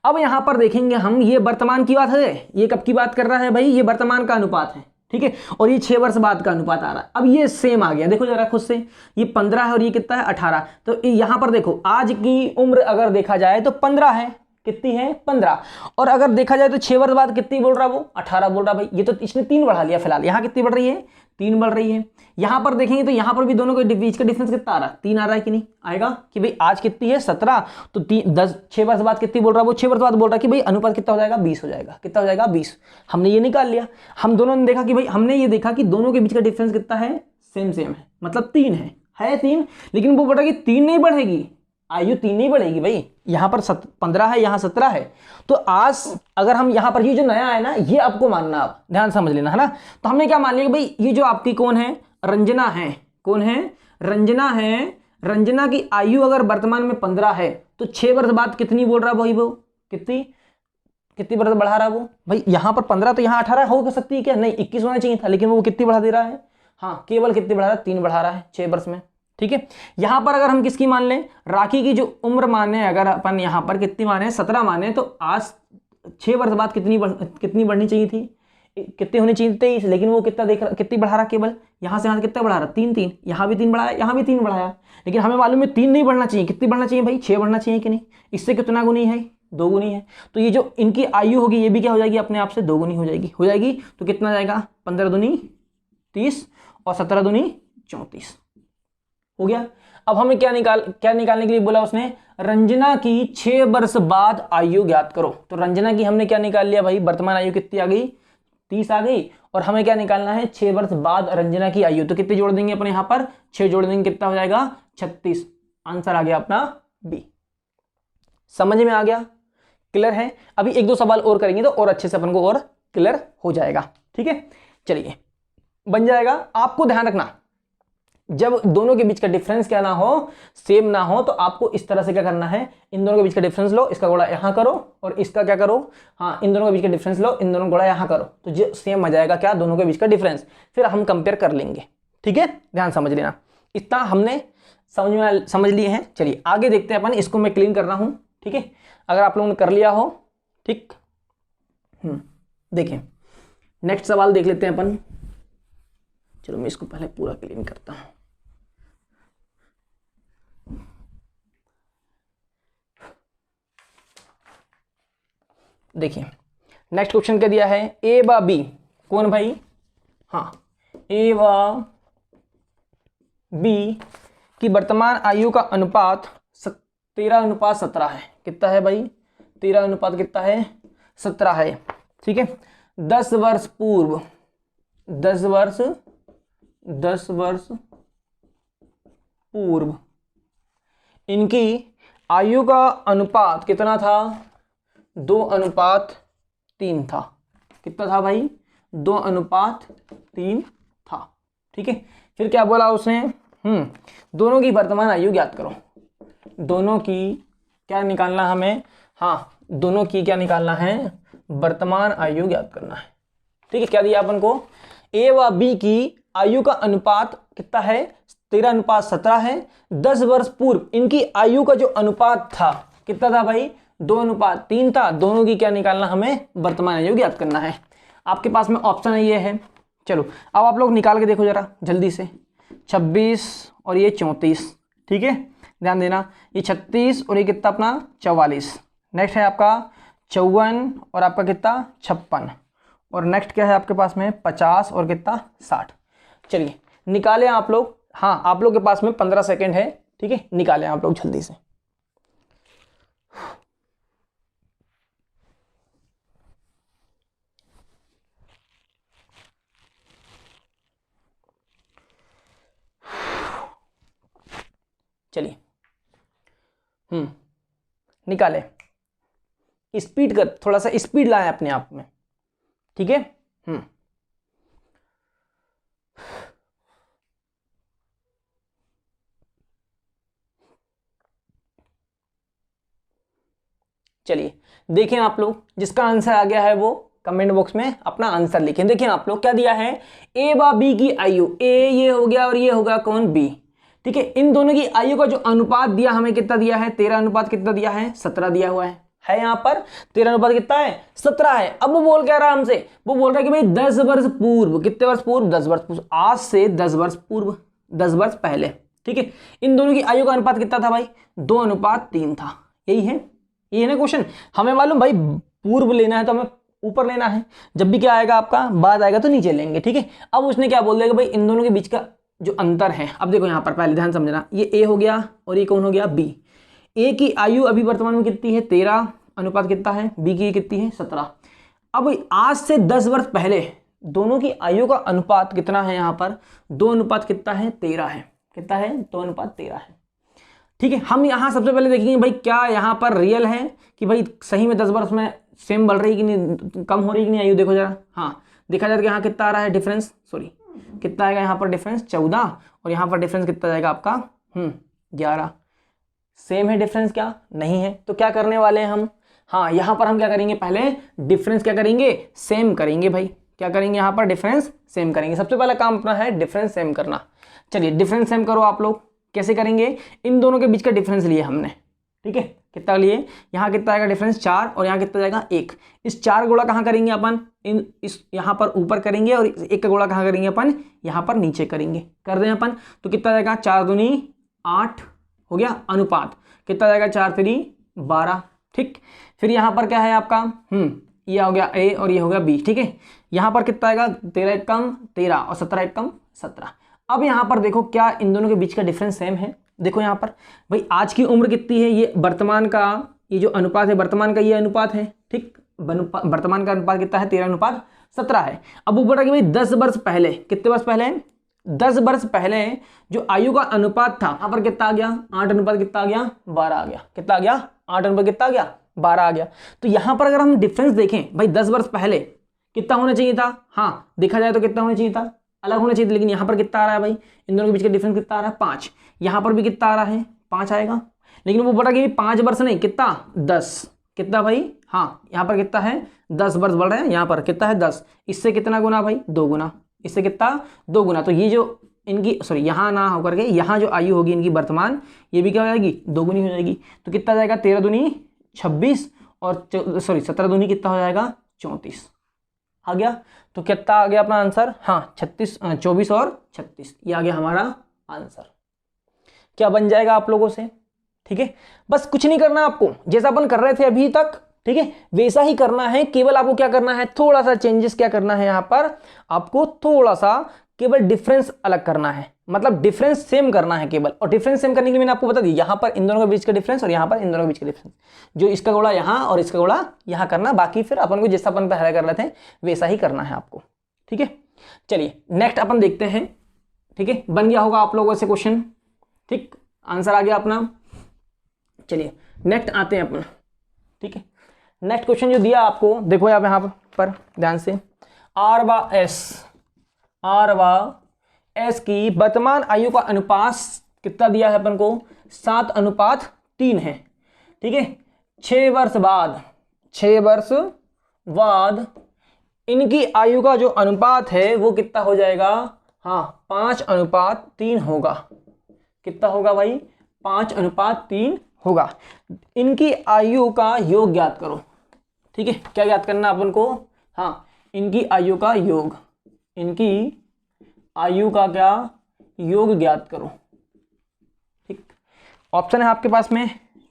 अब यहां पर देखेंगे हम, ये वर्तमान की बात है, ये कब की बात कर रहा है भाई, ये वर्तमान का अनुपात है, ठीक है, और ये 6 वर्ष बाद का अनुपात आ रहा है। अब ये सेम आ गया, देखो जरा खुद से, ये 15 है और ये कितना है, 18। तो यहां पर देखो, आज की उम्र अगर देखा जाए तो 15 है, कितनी है, 15, और अगर देखा जाए तो 6 वर्ष बाद कितनी बोल रहा, वो 18 बोल रहा। भाई ये तो इसने 3 बढ़ा लिया फिलहाल, यहाँ कितनी बढ़ रही है, 3 बढ़ रही है। यहां पर देखेंगे तो यहां पर भी दोनों के बीच का डिफरेंस कितना आ रहा है, 3 आ रहा है कि नहीं, आएगा कि भाई आज कितनी है, 17, तो 6 वर्ष बाद कितनी बोल रहा है, वो 6 वर्ष बाद बोल रहा है कि भाई अनुपात कितना हो जाएगा, 20 हो जाएगा। कितना हो जाएगा, 20। हमने ये निकाल लिया। हम दोनों ने देखा कि भाई, हमने ये देखा कि दोनों के बीच का डिफरेंस कितना है, सेम है, मतलब 3 है 3, लेकिन वो बोल रहा है कि 3 नहीं बढ़ेगी, आयु 3 नहीं बढ़ेगी भाई, यहां पर 15 है, यहां 17 है। तो आज अगर हम यहां पर, ये जो नया है ना, ये आपको मानना, आप ध्यान समझ लेना, है ना। तो हमने क्या मान लिया कि भाई ये जो आपकी कौन है, रंजना है, कौन है, रंजना है। रंजना की आयु अगर वर्तमान में 15 है तो 6 वर्ष बाद कितनी बोल रहा है भाई, वो कितनी वर्ष बढ़ा रहा है वो भाई, यहां पर 15 तो यहां 18 हो सकती है क्या, नहीं 21 होना चाहिए था, लेकिन वो कितनी बढ़ा दे रहा है, हाँ केवल कितनी बढ़ा रहा है, 3 बढ़ा रहा है 6 वर्ष में, ठीक है। यहां पर अगर हम किसकी मान लें, राखी की जो उम्र माने, अगर अपन यहां पर कितनी माने, 17 माने, तो आज 6 वर्ष बाद कितनी बढ़नी चाहिए थी, कितनी होनी चाहिए, 23, लेकिन वो कितनी बढ़ा रहा, केवल यहां से यहां कितना बढ़ा रहा, 3, यहां भी 3 बढ़ाया, यहां भी 3 बढ़ाया, लेकिन हमें मालूम है 3 नहीं बढ़ना चाहिए, कितनी बढ़ना चाहिए भाई, 6 बढ़ना चाहिए कि नहीं। इससे कितना गुनी है, 2 गुनी है। तो ये जो इनकी आयु होगी ये भी क्या हो जाएगी, अपने आप से 2 गुनी हो जाएगी। तो कितना जाएगा, 15 दूनी 30 और 17 दूनी 34 हो गया। अब हमें क्या निकालने के लिए बोला उसने, रंजना की 6 वर्ष बाद आयु ज्ञात करो। तो रंजना की हमने क्या निकाल लिया भाई, वर्तमान आयु कितनी आ गई, 30 आ गई, और हमें क्या निकालना है, 6 वर्ष बाद रंजना की आयु। तो कितनी जोड़ देंगे अपने यहां पर, 6 जोड़ देंगे, कितना हो जाएगा, 36। आंसर आ गया अपना बी। समझ में आ गया, क्लियर है। अभी 1-2 सवाल और करेंगे तो और अच्छे से अपन को और क्लियर हो जाएगा, ठीक है। चलिए बन जाएगा। आपको ध्यान रखना, जब दोनों के बीच का डिफरेंस क्या ना हो, सेम ना हो, तो आपको इस तरह से क्या करना है, इन दोनों के बीच का डिफरेंस लो, इसका गुणा यहां करो, और इसका क्या करो, हाँ इन दोनों के बीच का डिफरेंस लो, इन दोनों गुणा यहां करो, तो जो सेम आ जाएगा क्या, दोनों के बीच का डिफरेंस, फिर हम कंपेयर कर लेंगे, ठीक है। ध्यान समझ लेना, इतना हमने समझ लिए हैं। चलिए आगे देखते हैं अपन, इसको मैं क्लीन कर रहा हूं, ठीक है, अगर आप लोगों ने कर लिया हो, ठीक। देखिए नेक्स्ट सवाल देख लेते हैं अपन। चलो मैं इसको पहले पूरा क्लीन करता हूं। देखिए नेक्स्ट क्वेश्चन क्या दिया है, ए व बी, कौन भाई, हाँ, ए व बी की वर्तमान आयु का अनुपात 13:17 है। कितना है भाई, 13 अनुपात कितना है, 17 है, ठीक है। 10 वर्ष पूर्व, 10 वर्ष पूर्व इनकी आयु का अनुपात कितना था, 2:3 था। कितना था भाई, 2:3 था, ठीक है। फिर क्या बोला उसने, दोनों की वर्तमान आयु ज्ञात करो। दोनों की क्या निकालना हमें, हाँ, दोनों की क्या निकालना है, वर्तमान आयु ज्ञात करना है, ठीक है। क्या दिया अपन को, ए व बी की आयु का अनुपात कितना है, 13:17 है। 10 वर्ष पूर्व इनकी आयु का जो अनुपात था कितना था भाई, 2:3 था। दोनों की क्या निकालना, हमें वर्तमान आयु ज्ञात करना है। आपके पास में ऑप्शन है, ये है। चलो अब आप लोग निकाल के देखो जरा जल्दी से, 26 और ये 34, ठीक है, ध्यान देना, ये 36 और ये कितना अपना 44। नेक्स्ट है आपका 54 और आपका कितना 56, और नेक्स्ट क्या है आपके पास में 50 और कितना 60। चलिए निकालें आप लोग, हाँ आप लोग के पास में 15 सेकेंड है, ठीक है, निकालें आप लोग जल्दी से। चलिए निकालें, स्पीड कर, थोड़ा सा स्पीड लाएं अपने आप में, ठीक है। चलिए देखें आप लोग, जिसका आंसर आ गया है वो कमेंट बॉक्स में अपना आंसर लिखें। देखिए आप लोग क्या दिया है, ए व बी की आयु, ए ये हो गया और ये होगा कौन, बी, ठीक है। इन दोनों की आयु का जो अनुपात दिया हमें कितना दिया है, 13 अनुपात कितना दिया है, 17 दिया हुआ है यहाँ पर 13 अनुपात कितना है, 17 है। अब वो बोल क्या रहा है हमसे, वो बोल रहा है कि भाई 10 वर्ष पूर्व, कितने वर्ष पूर्व, 10 वर्ष पूर्व, आज से 10 वर्ष पूर्व, 10 वर्ष पहले, ठीक है। इन दोनों की आयु का अनुपात कितना था भाई, 2:3 था। यही है, ये ना क्वेश्चन। हमें मालूम भाई पूर्व लेना है तो हमें ऊपर लेना है, जब भी क्या आएगा आपका बाद आएगा तो नीचे लेंगे, ठीक है। अब उसने क्या बोल दिया कि भाई इन दोनों के बीच का जो अंतर है, अब देखो यहाँ पर पहले ध्यान समझना, ये ए हो गया और ये कौन हो गया, बी। ए की आयु अभी वर्तमान में कितनी है, 13 अनुपात कितना है, बी की कितनी है, 17। अब आज से 10 वर्ष पहले दोनों की आयु का अनुपात कितना है, यहाँ पर 2 अनुपात कितना है, 13 है। कितना है, 2:13 है, ठीक है। हम यहाँ सबसे पहले देखेंगे भाई क्या यहाँ पर रियल है कि भाई सही में 10 वर्ष में सेम बढ़ रही कि नहीं, कम हो रही कि नहीं आयु, देखो जरा। हाँ देखा जाए कि यहाँ कितना आ रहा है डिफरेंस, सॉरी कितना आएगा यहाँ पर डिफरेंस, 14, और यहाँ पर डिफरेंस कितना जाएगा आपका 11। सेम है डिफरेंस, क्या नहीं है, तो क्या करने वाले हैं हम, हाँ यहाँ पर हम क्या करेंगे, पहले डिफरेंस क्या करेंगे, सेम करेंगे भाई। क्या करेंगे यहाँ पर, डिफरेंस सेम करेंगे। सबसे पहला काम अपना है डिफरेंस सेम करना। चलिए डिफरेंस सेम करो आप लोग। कैसे करेंगे, इन दोनों के बीच का डिफरेंस लिए हमने, ठीक है, कितना लिए, यहाँ कितना आएगा डिफरेंस 4 और यहाँ कितना जाएगा 1। इस 4 गुणा कहाँ करेंगे अपन, इस यहाँ पर ऊपर करेंगे, और 1 का गुणा कहाँ करेंगे अपन, यहाँ पर नीचे करेंगे। कर दें अपन तो कितना जाएगा, 4 दूनी 8 हो गया, अनुपात कितना जाएगा, 4 3 12, ठीक। फिर यहाँ पर क्या है आपका, ये हो गया ए और ये हो गया बी, ठीक है। यहाँ पर कितना आएगा, 13 1 कम 13 और 17 1 कम 17। अब यहाँ पर देखो क्या इन दोनों के बीच का डिफरेंस सेम है। देखो यहाँ पर भाई आज की उम्र कितनी है, ये वर्तमान का ये जो अनुपात है, वर्तमान का ये अनुपात है, ठीक। वर्तमान का अनुपात कितना है, 13:17 है। अब वो बोल रहा है कि भाई 10 वर्ष पहले, कितने वर्ष पहले, 10 वर्ष पहले जो आयु का अनुपात था, यहाँ पर कितना आ गया, 8 अनुपात कितना आ गया, 12 आ गया। कितना आ गया, 8 अनुपात कितना आ गया, 12 आ गया। तो यहाँ पर अगर हम डिफरेंस देखें भाई 10 वर्ष पहले कितना होना चाहिए था, हाँ देखा जाए तो कितना होना चाहिए था, अलग होना चाहिए था। लेकिन यहाँ पर कितना आ रहा है भाई, इन दोनों के बीच का डिफरेंस कितना आ रहा है, 5। यहाँ पर भी कितना आ रहा है, 5 आएगा। लेकिन वो बोला कि 5 वर्ष नहीं, कितना 10, कितना भाई, हाँ यहाँ पर कितना है 10 वर्ष बढ़ रहे हैं, यहाँ पर कितना है 10। इससे कितना गुना भाई, 2 गुना, इससे कितना 2 गुना। तो ये जो इनकी सॉरी यहाँ ना होकर के यहाँ जो आयु होगी इनकी वर्तमान, ये भी क्या हो जाएगी, दोगुनी हो जाएगी। तो कितना जाएगा, 13 दूनी 26 और 17 दूनी कितना हो जाएगा, 34 आ गया। तो कितना आ गया अपना आंसर, हाँ 24 और 36, ये आ गया हमारा आंसर। क्या बन जाएगा आप लोगों से, ठीक है। बस कुछ नहीं करना आपको, जैसा अपन कर रहे थे अभी तक, ठीक है, वैसा ही करना है। केवल आपको क्या करना है, थोड़ा सा चेंजेस क्या करना है, यहाँ पर आपको थोड़ा सा केवल डिफरेंस अलग करना है, मतलब डिफरेंस सेम करना है केवल। और डिफरेंस सेम करने के लिए मैंने आपको बता दी, यहाँ पर इन दोनों के बीच का डिफरेंस और यहाँ पर इन दोनों के बीच का डिफरेंस, जो इसका गोला यहाँ और इसका गोला यहाँ करना, बाकी फिर अपन को जैसा अपन पहले कर रहे थे वैसा ही करना है आपको, ठीक है। चलिए नेक्स्ट अपन देखते हैं, ठीक है। बन गया होगा आप लोगों से क्वेश्चन, ठीक, आंसर आ गया अपना। चलिए नेक्स्ट आते हैं अपन, ठीक है। नेक्स्ट क्वेश्चन जो दिया आपको, देखो आप यहाँ पर ध्यान से, आर व एस की वर्तमान आयु का अनुपात कितना दिया है अपन को, 7:3 है, ठीक है। 6 वर्ष बाद इनकी आयु का जो अनुपात है वो कितना हो जाएगा, हाँ 5:3 होगा। कितना होगा भाई, 5:3 होगा। इनकी आयु का योग ज्ञात करो, ठीक है। क्या ज्ञात करना अपन को, हाँ इनकी आयु का योग, इनकी आयु का क्या योग ज्ञात करो, ठीक। ऑप्शन है आपके पास में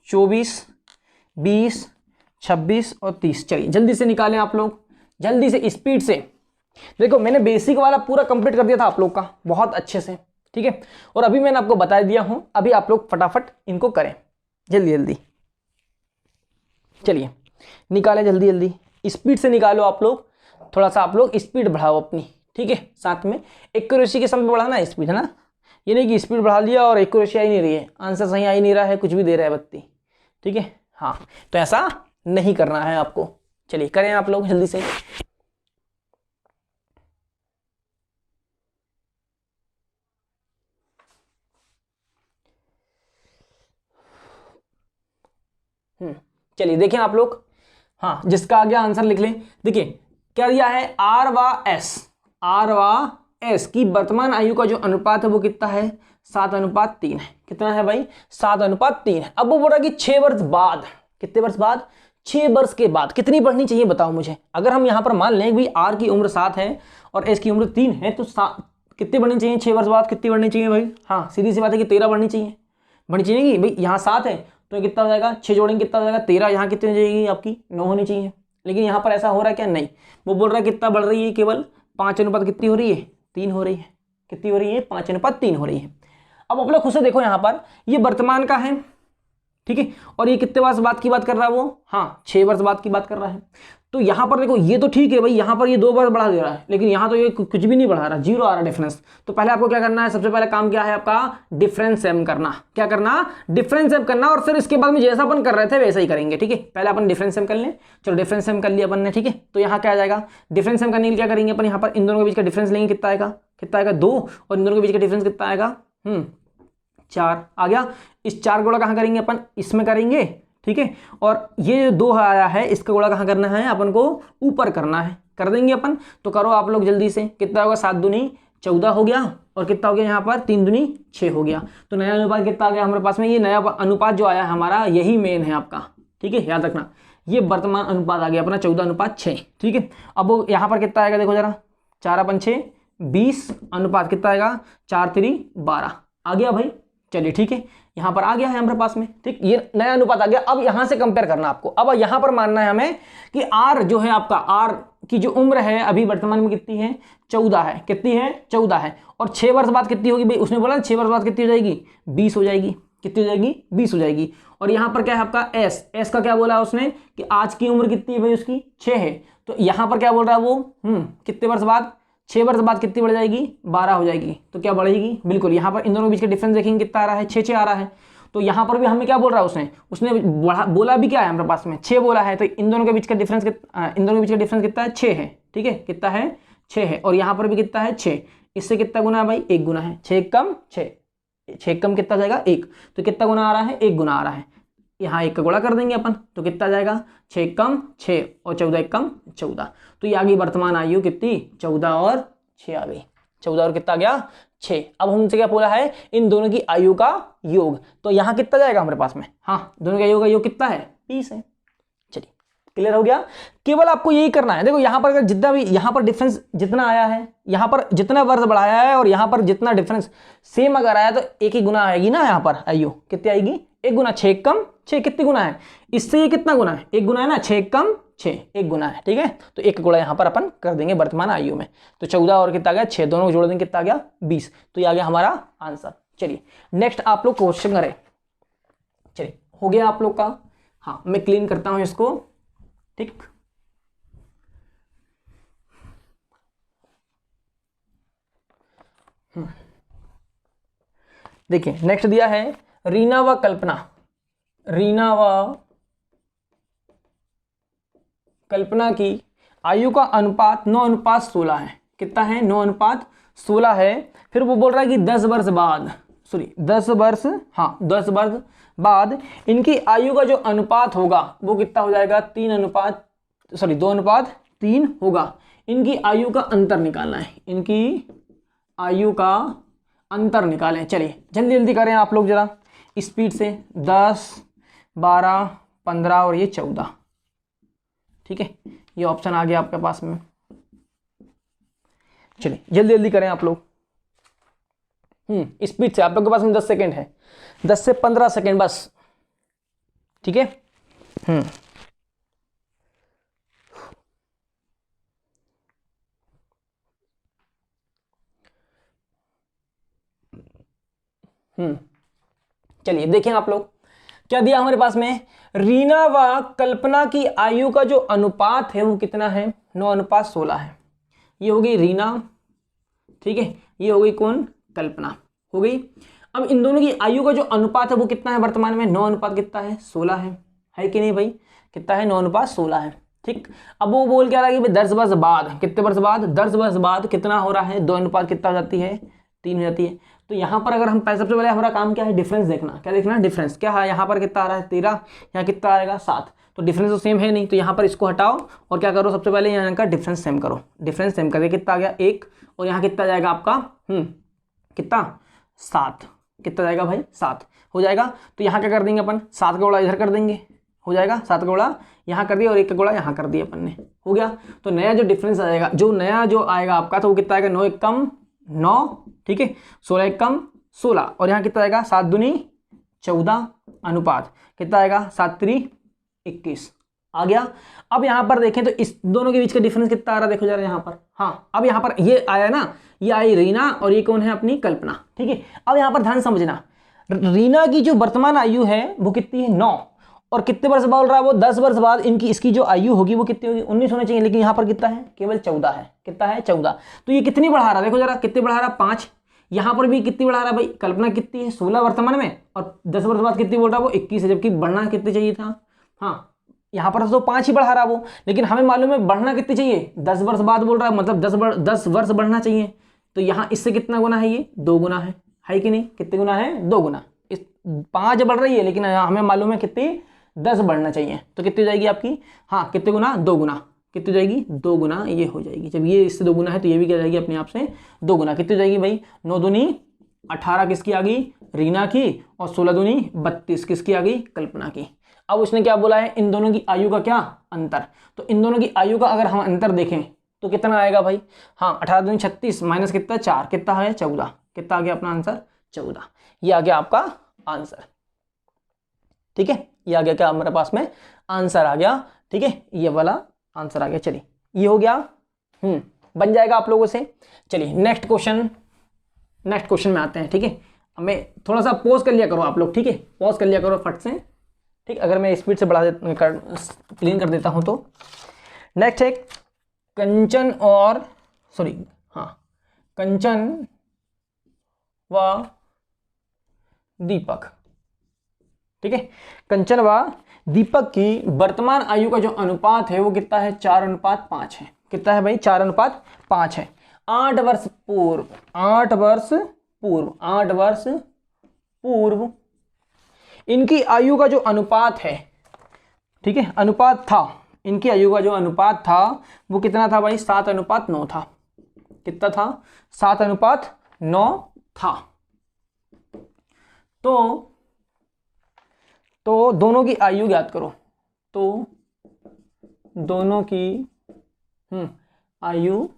24, 20, 26 और 30। चलिए जल्दी से निकालें आप लोग, जल्दी से स्पीड से। देखो मैंने बेसिक वाला पूरा कंप्लीट कर दिया था आप लोग का बहुत अच्छे से, ठीक है। और अभी मैंने आपको बता दिया हूं, अभी आप लोग फटाफट इनको करें जल्दी जल्दी। चलिए निकालें जल्दी जल्दी, स्पीड से निकालो आप लोग, थोड़ा सा आप लोग स्पीड बढ़ाओ अपनी, ठीक है। साथ में एक्यूरेसी के समय बढ़ाना स्पीड, है ना, ये नहीं कि स्पीड बढ़ा लिया और एक्यूरेसी आ ही नहीं रही है, आंसर सही आ ही नहीं रहा है, कुछ भी दे रहा है बत्ती, ठीक है। हाँ तो ऐसा नहीं करना है आपको। चलिए करें आप लोग जल्दी से। चलिए देखें आप लोग, हाँ जिसका आगे आंसर लिख लें। देखिए क्या दिया है, आर व एस की वर्तमान आयु का जो अनुपात है वो कितना है, 7:3 है। कितना है भाई, 7:3 है। अब वो बोल रहा है कि 6 वर्ष बाद, कितने वर्ष बाद, 6 वर्ष के बाद कितनी बढ़नी चाहिए बताओ मुझे। अगर हम यहां पर मान लें भाई आर की उम्र 7 है और एस की उम्र 3 है, तो कितनी बढ़नी चाहिए 6 वर्ष बाद, कितनी बढ़नी चाहिए भाई, हाँ सीधी सी बात है कि 13 बढ़नी चाहिए, बढ़नी चाहिए भाई। यहाँ 7 है तो कितना हो जाएगा, 6 जोड़ेंगे कितना हो जाएगा 13, यहाँ कितनी हो जाएगी आपकी 9 होनी चाहिए। लेकिन यहाँ पर ऐसा हो रहा है क्या, नहीं, वो बोल रहा है कितना बढ़ रही है, केवल 5 कितनी हो रही है, 3 हो रही है। कितनी हो रही है, 5:3 हो रही है। अब आप लोग खुद से देखो यहाँ पर ये वर्तमान का है, ठीक है, और ये कितने वर्ष बाद की बात कर रहा है वो, हाँ 6 वर्ष बाद की बात कर रहा है। तो यहाँ पर देखो ये तो ठीक है भाई, यहाँ पर ये 2 वर्ष बढ़ा दे रहा है, लेकिन यहाँ तो ये कुछ भी नहीं बढ़ा रहा, 0 आ रहा डिफरेंस। तो पहले आपको क्या करना है, सबसे पहले काम क्या है आपका, डिफरेंस सेम करना। क्या करना, डिफरेंस सेम करना, और फिर इसके बाद में जैसा अपन कर रहे थे वैसा ही करेंगे, ठीक है। पहले अपन डिफरेंस सेम कर लें, चलो डिफरेंस सेम कर लिया अपन ने, ठीक है। तो यहाँ क्या आ जाएगा, डिफरेंस सेम करने के लिए क्या करेंगे अपन, यहाँ पर इन दोनों के बीच का डिफरेंस लेंगे, कितना आएगा, 2, और इन दोनों के बीच का डिफरेंस कितना आएगा, 4 आ गया। इस 4 गुणा कहाँ करेंगे अपन, इसमें करेंगे, ठीक है। और ये 2 आया है, इसका गुणा कहाँ करना है अपन को, ऊपर करना है, कर देंगे अपन। तो करो आप लोग जल्दी से, कितना होगा, 7 दूनी 14 हो गया, और कितना हो गया यहाँ पर 3 दूनी 6 हो गया। तो नया अनुपात कितना आ गया हमारे पास में, ये नया अनुपात जो आया हमारा यही मेन है आपका, ठीक है, याद रखना। ये वर्तमान अनुपात आ गया अपना 14:6, ठीक है। अब वो यहाँ पर कितना आएगा, देखो जरा, 4×6 20 अनुपात कितना आएगा, 4×3 12 आ गया भाई। चलिए ठीक है, यहाँ पर आ गया है हमारे पास में, ठीक, ये नया अनुपात आ गया। अब यहाँ से कंपेयर करना आपको, अब यहाँ पर मानना है हमें कि आर जो है आपका, आर की जो उम्र है अभी वर्तमान में कितनी है, 14 है। कितनी है, 14 है। और 6 वर्ष बाद कितनी होगी भाई, उसने बोला 6 वर्ष बाद कितनी हो जाएगी, 20 हो जाएगी। कितनी हो जाएगी, 20 हो जाएगी। और यहाँ पर क्या है आपका एस का क्या बोला है उसने कि आज की उम्र कितनी है भाई उसकी, 6 है। तो यहाँ पर क्या बोल रहा है वो, कितने वर्ष बाद, 6 वर्ष बाद कितनी बढ़ जाएगी, 12 हो जाएगी। तो क्या बढ़ेगी, बिल्कुल यहाँ पर इन दोनों के बीच का डिफरेंस देखेंगे कितना आ रहा है, 6 आ रहा है। तो यहाँ पर भी हमें क्या बोल रहा है उसने बोला भी क्या है हमारे पास में, 6 बोला है। तो इन दोनों के बीच का डिफरेंस कितना है, 6 है, ठीक है, कितना है, 6 है। और यहाँ पर भी कितना है, 6। इससे कितना गुना है भाई, 1 गुना है। 6 कम 6 कम कितना जाएगा, 1। तो कितना गुना आ रहा है, 1 गुना आ रहा है। यहाँ 1 का गुणा कर देंगे अपन, तो कितना जाएगा, 6 कम 6 और 14 कम 14। तो ये आ गई वर्तमान आयु कितनी, 14 और 6 आ गई। 14 और कितना आ गया, 6। अब हमसे क्या बोला है, इन दोनों की आयु का योग, तो यहाँ कितना जाएगा हमारे पास में, हाँ दोनों की आयु का योग कितना है, 20 है। चलिए क्लियर हो गया। केवल आपको यही करना है, देखो यहाँ पर अगर जितना भी यहाँ पर डिफरेंस जितना आया है, यहाँ पर जितना वर्ष बढ़ाया है और यहाँ पर जितना डिफरेंस सेम अगर आया तो एक ही गुना आएगी ना, यहाँ पर आयु कितनी आएगी, 1 गुना, 6 कम 6 कितनी गुना है, इससे ये कितना गुना है, 1 गुना है ना, 6 कम 6 1 गुना है, ठीक है। तो 1 गुणा यहाँ पर अपन कर देंगे वर्तमान आयु में, तो 14 और कितना आ गया 6, दोनों को जोड़ देंगे कितना आ गया 20, तो ये आ गया हमारा आंसर। चलिए नेक्स्ट आप लोग क्वेश्चन करें। चलिए हो गया आप लोग का, हाँ मैं क्लीन करता हूं इसको, ठीक। देखिए नेक्स्ट दिया है रीना व कल्पना, रीना व कल्पना की आयु का अनुपात 9:16 है। कितना है, 9:16 है। फिर वो बोल रहा है कि 10 वर्ष बाद, सॉरी 10 वर्ष, हाँ 10 वर्ष बाद इनकी आयु का जो अनुपात होगा वो कितना हो जाएगा, 2:3 होगा। इनकी आयु का अंतर निकालना है, इनकी आयु का अंतर निकालें। चलिए जल्दी जल्दी करें आप लोग जरा स्पीड से, 10, 12, 15 और ये 14, ठीक है। ये ऑप्शन आ गया आपके पास में। चलिए जल्दी जल्दी करें आप लोग, स्पीड से। आप लोग के पास में 10 सेकेंड है, 10 से 15 सेकेंड बस, ठीक है। चलिए देखें आप लोग क्या दिया हमारे पास में, रीना व कल्पना की आयु का जो अनुपात है वो कितना है, 9:16 है। ये हो गई रीना, ठीक है, ये हो गई कौन, कल्पना हो गई। अब इन दोनों की आयु का जो अनुपात है वो कितना है वर्तमान में, 9 अनुपात कितना है 16 है कि नहीं भाई, कितना है 9:16 है, ठीक। अब वो बोल क्या रहा है कि 10 वर्ष बाद, कितने वर्ष बाद, 10 वर्ष बाद कितना हो रहा है, 2 अनुपात कितना हो जाती है, 3 हो जाती है। तो यहाँ पर अगर हम सबसे पहले हमारा काम क्या है, डिफरेंस देखना। क्या देखना, डिफरेंस क्या है, यहाँ पर कितना आ रहा है 13, यहाँ कितना आएगा 7, तो डिफरेंस तो सेम है नहीं, तो यहाँ पर इसको हटाओ और क्या करो, सबसे पहले यहाँ का डिफरेंस सेम करो। डिफरेंस सेम करके कितना आ गया 1, और यहाँ कितना जाएगा आपका कितना 7, कितना जाएगा भाई 7 हो जाएगा। तो यहाँ क्या कर देंगे अपन, 7 का गुणा इधर कर देंगे, हो जाएगा 7 का गुणा यहाँ कर दिया और 1 का गुणा यहाँ कर दिया अपन ने, हो गया। तो नया जो डिफरेंस आएगा, जो नया जो आएगा आपका, तो वो कितना आएगा 9 कम 9, ठीक है, 16 कम 16, और यहाँ कितना आएगा 7 दूनी 14 अनुपात कितना आएगा 7 3 21 आ गया। अब यहाँ पर देखें तो इस दोनों के बीच का डिफरेंस कितना आ रहा है, देखो जरा यहाँ पर, हाँ अब यहाँ पर ये आया ना, ये आई रीना और ये कौन है अपनी कल्पना, ठीक है। अब यहाँ पर ध्यान समझना, रीना की जो वर्तमान आयु है वो कितनी है 9, और कितने वर्ष बोल रहा है वो 10 वर्ष बाद इनकी इसकी जो आयु होगी वो कितनी होगी 19 होनी चाहिए, लेकिन यहाँ पर कितना है केवल 14 है, कितना है 14। तो ये कितनी बढ़ा रहा है, देखो जरा कितनी बढ़ा रहा है 5, यहाँ पर भी कितनी बढ़ा रहा है भाई, कल्पना कितनी है 16 वर्तमान में, और 10 वर्ष बाद कितनी बोल रहा है वो 21 है, जबकि बढ़ना कितनी चाहिए था, हाँ यहाँ पर तो 5 ही बढ़ा रहा वो, लेकिन हमें मालूम है बढ़ना कितनी चाहिए, 10 वर्ष बाद बोल रहा है, मतलब 10 वर्ष बढ़ना चाहिए। तो यहाँ इससे कितना गुना है, ये 2 गुना है कि नहीं, कितने गुना है 2 गुना, इस 5 बढ़ रही है लेकिन हमें मालूम है कितनी 10 बढ़ना चाहिए, तो कितनी हो जाएगी आपकी, हाँ कितने गुना 2 गुना, कितनी हो जाएगी 2 गुना ये हो जाएगी। जब ये इससे 2 गुना है तो ये भी क्या जाएगी अपने आप से 2 गुना, कितनी हो जाएगी भाई 9 दूनी 18 किसकी आ गई रीना की, और 16 दूनी 32 किसकी आ गई कल्पना की। अब उसने क्या बोला है, इन दोनों की आयु का क्या अंतर, तो इन दोनों की आयु का अगर हम अंतर देखें तो कितना आएगा भाई, हाँ 18 दूनी 36 माइनस कितना 4, कितना है 14, कितना आ गया अपना आंसर 14, ये आ गया आपका आंसर, ठीक है। ये आ गया क्या हमारे पास में आंसर आ गया, ठीक है, ये वाला आंसर आ गया। चलिए ये हो गया, बन जाएगा आप लोगों से। चलिए नेक्स्ट क्वेश्चन में आते हैं, ठीक है। मैं थोड़ा सा पॉज कर लिया करो आप लोग, ठीक है, पॉज कर लिया करो फट से, ठीक। अगर मैं स्पीड से बढ़ा क्लीन कर देता हूं तो नेक्स्ट है कंचन व दीपक, ठीक है। कंचन व दीपक की वर्तमान आयु का जो अनुपात है वो कितना है 4:5 है, कितना है भाई 4:5 है। 8 वर्ष पूर्व इनकी आयु का जो अनुपात है, ठीक है, अनुपात था, इनकी आयु का जो अनुपात था वो कितना था भाई 7:9 था, कितना था 7:9 था। तो दोनों की आयु ज्ञात करो। तो दोनों की आयु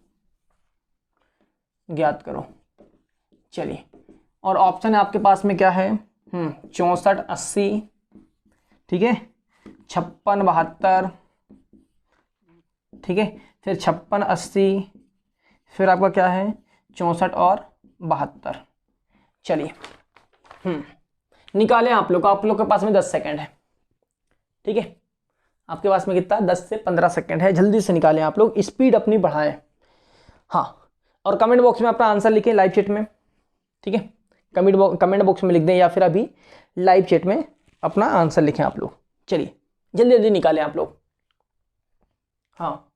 ज्ञात करो। चलिए, और ऑप्शन आपके पास में क्या है? 64 80, ठीक है, 56 72, ठीक है, फिर 56 80, फिर आपका क्या है 64 और 72। चलिए निकालें आप लोग के पास में 10 सेकंड है, ठीक है, आपके पास में कितना 10 से 15 सेकंड है, जल्दी से निकालें आप लोग, स्पीड अपनी बढ़ाएं। हाँ, और कमेंट बॉक्स में अपना आंसर लिखें लाइव चैट में, ठीक है, कमेंट बॉक्स में लिख दें या फिर अभी लाइव चैट में अपना आंसर लिखें आप लोग। चलिए जल्दी जल्दी निकालें आप लोग। हाँ,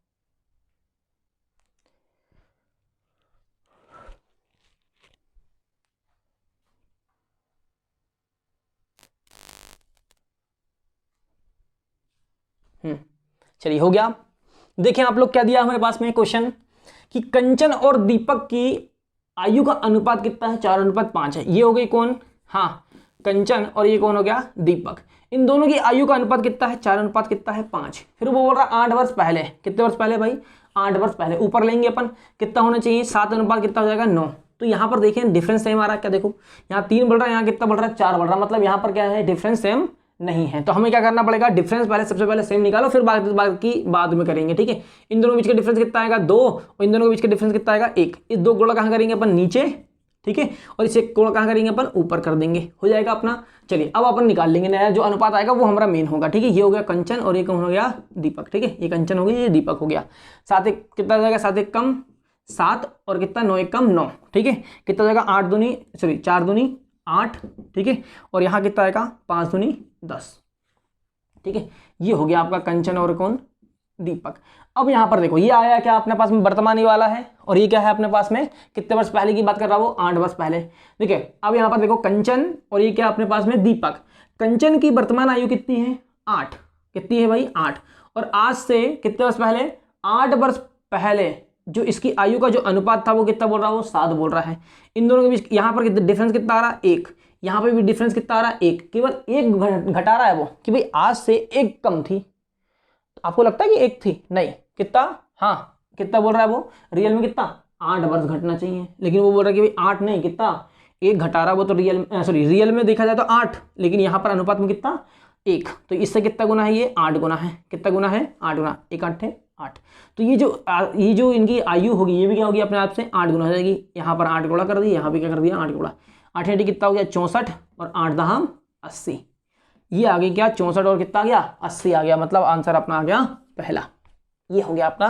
चलिए हो गया। देखें आप लोग क्या दिया हमारे पास में क्वेश्चन कि कंचन और दीपक की आयु का अनुपात कितना है? 4:5 है। ये हो गई कौन? हाँ, कंचन, और ये कौन हो गया? दीपक। इन दोनों की आयु का अनुपात कितना है? 4 कितना है? 5। फिर वो बोल रहा 8 वर्ष पहले। कितने वर्ष पहले भाई? 8 वर्ष पहले। ऊपर लेंगे अपन, कितना होना चाहिए? 7 कितना हो जाएगा? 9। तो यहाँ पर देखिए डिफरेंस सेम आ रहा है क्या? देखो यहाँ 3 बढ़ रहा है, यहाँ कितना बढ़ रहा है? 4 बढ़ रहा है। मतलब यहाँ पर क्या है? डिफरेंस सेम नहीं है। तो हमें क्या करना पड़ेगा? डिफरेंस पहले, सबसे पहले सेम निकालो, फिर बाकी बाद में करेंगे, ठीक है। इन दोनों के बीच का डिफरेंस कितना आएगा? 2, और इन दोनों के बीच का डिफरेंस कितना आएगा? 1। इस 2 गुणा कहाँ करेंगे अपन? नीचे, ठीक है, और इसे गुणा कहाँ करेंगे अपन? ऊपर कर देंगे, हो जाएगा अपना। चलिए अब अपन निकाल लेंगे नया जो अनुपात आएगा वो हमारा मेन होगा, ठीक है। ये हो गया कंचन और ये कौन हो गया? दीपक, ठीक है। ये कंचन हो गई, ये दीपक हो गया। 7 1 कितना हो जाएगा? 7 1 कम 7, और कितना? 9 1 कम 9, ठीक है। कितना हो जाएगा? 4 दूनी 8, ठीक है, और यहाँ कितना आएगा? 5 दूनी 10, ठीक है। ये हो गया आपका कंचन और कौन? दीपक। अब यहाँ पर देखो ये आया क्या अपने पास में? वर्तमान वाला है, और ये क्या है अपने पास में? कितने वर्ष पहले की बात कर रहा हूँ? 8 वर्ष पहले। देखिए अब यहाँ पर देखो कंचन और ये क्या अपने पास में? दीपक। कंचन की वर्तमान आयु कितनी है? 8। कितनी है भाई? 8। और आज से कितने वर्ष पहले? 8 वर्ष पहले जो इसकी आयु का जो अनुपात था वो कितना बोल रहा है? वो 7 बोल रहा है। इन दोनों के बीच यहाँ पर डिफरेंस कितना आ रहा है? 1। यहाँ पे भी डिफरेंस कितना आ रहा है? 1। केवल 1 घटा रहा है वो, कि भाई आज से 1 कम थी। आपको लगता है कि 1 थी? नहीं। कितना? हाँ, कितना बोल रहा है वो? रियल में कितना? 8 वर्ष घटना चाहिए, लेकिन वो बोल रहा है कि भाई 8 नहीं, कितना? 1 घटा रहा है वो। तो रियल में देखा जाए तो 8, लेकिन यहाँ पर अनुपात में कितना? 1। तो इससे कितना गुना है? ये 8 गुना है। कितना गुना है? 8 गुना। 1 8 है 8। तो ये जो इनकी आयु होगी ये भी क्या होगी? अपने आप से 8 गुना हो जाएगी। यहाँ पर 8 गुणा कर दी, यहाँ भी क्या कर दिया? 8 गुणा। 8 8 कितना हो गया? 64, और 8 दहम 80। ये आ गई क्या? 64 और कितना आ गया? 80 आ गया। मतलब आंसर अपना आ गया पहला। ये हो गया अपना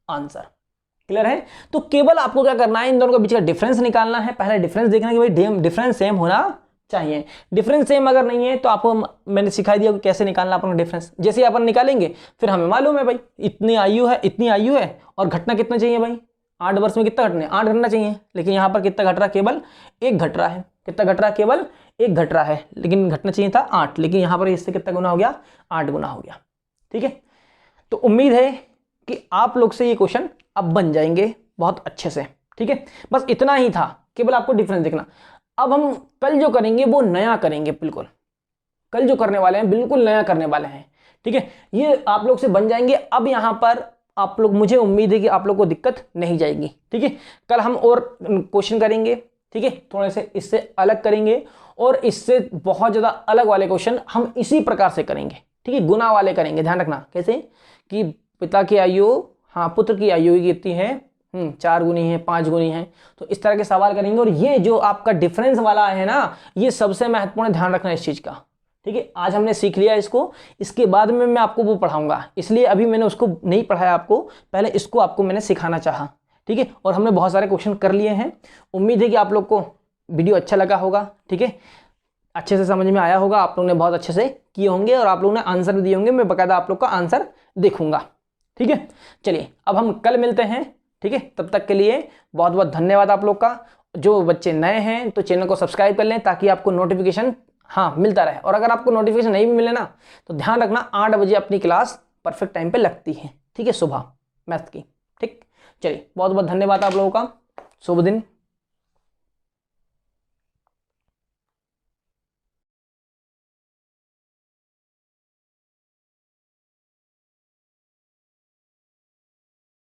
आंसर। क्लियर है? तो केवल आपको क्या करना है? इन दोनों के बीच का डिफरेंस निकालना है। पहले डिफरेंस देखना है कि भाई डिफरेंस सेम होना चाहिए। डिफरेंस सेम अगर नहीं है तो आपको मैंने सिखा दिया कि कैसे निकालना अपना डिफरेंस। जैसे ही अपन निकालेंगे फिर हमें मालूम है भाई इतनी आयु है और घटना कितना चाहिए भाई? 8 वर्ष में कितना घटना है? 8 घटना चाहिए, लेकिन यहाँ पर कितना घट रहा है? केवल 1 घट रहा है। कितना घट रहा है? केवल 1 घट रहा है, लेकिन घटना चाहिए था 8, लेकिन यहाँ पर इससे कितना गुना हो गया? 8 गुना हो गया, ठीक है। तो उम्मीद है कि आप लोग से ये क्वेश्चन अब बन जाएंगे बहुत अच्छे से, ठीक है। बस इतना ही था, केवल आपको डिफरेंस देखना। अब हम कल जो करेंगे वो नया करेंगे, बिल्कुल कल जो करने वाले हैं बिल्कुल नया करने वाले हैं, ठीक है। ये आप लोग से बन जाएंगे। अब यहाँ पर आप लोग, मुझे उम्मीद है कि आप लोग को दिक्कत नहीं जाएगी, ठीक है। कल हम और क्वेश्चन करेंगे, ठीक है, थोड़े से इससे अलग करेंगे, और इससे बहुत ज़्यादा अलग वाले क्वेश्चन हम इसी प्रकार से करेंगे, ठीक है। गुना वाले करेंगे, ध्यान रखना। कैसे? कि पिता की आयु, हाँ, पुत्र की आयु कितनी है? 4 गुनी है, 5 गुनी है। तो इस तरह के सवाल करेंगे। और ये जो आपका डिफरेंस वाला है ना, ये सबसे महत्वपूर्ण, ध्यान रखना इस चीज़ का, ठीक है। आज हमने सीख लिया इसको, इसके बाद में मैं आपको वो पढ़ाऊंगा, इसलिए अभी मैंने उसको नहीं पढ़ाया आपको, पहले इसको आपको मैंने सिखाना चाहा, ठीक है। और हमने बहुत सारे क्वेश्चन कर लिए हैं। उम्मीद है कि आप लोग को वीडियो अच्छा लगा होगा, ठीक है, अच्छे से समझ में आया होगा, आप लोगों ने बहुत अच्छे से किए होंगे, और आप लोगों ने आंसर भी दिए होंगे। मैं बकायदा आप लोग का आंसर देखूंगा, ठीक है। चलिए अब हम कल मिलते हैं, ठीक है। तब तक के लिए बहुत बहुत धन्यवाद आप लोग का। जो बच्चे नए हैं तो चैनल को सब्सक्राइब कर लें, ताकि आपको नोटिफिकेशन मिलता रहे। और अगर आपको नोटिफिकेशन नहीं भी मिले ना, तो ध्यान रखना 8 बजे अपनी क्लास परफेक्ट टाइम पे लगती है, ठीक है, सुबह मैथ की, ठीक। चलिए बहुत बहुत धन्यवाद आप लोगों का। शुभ दिन।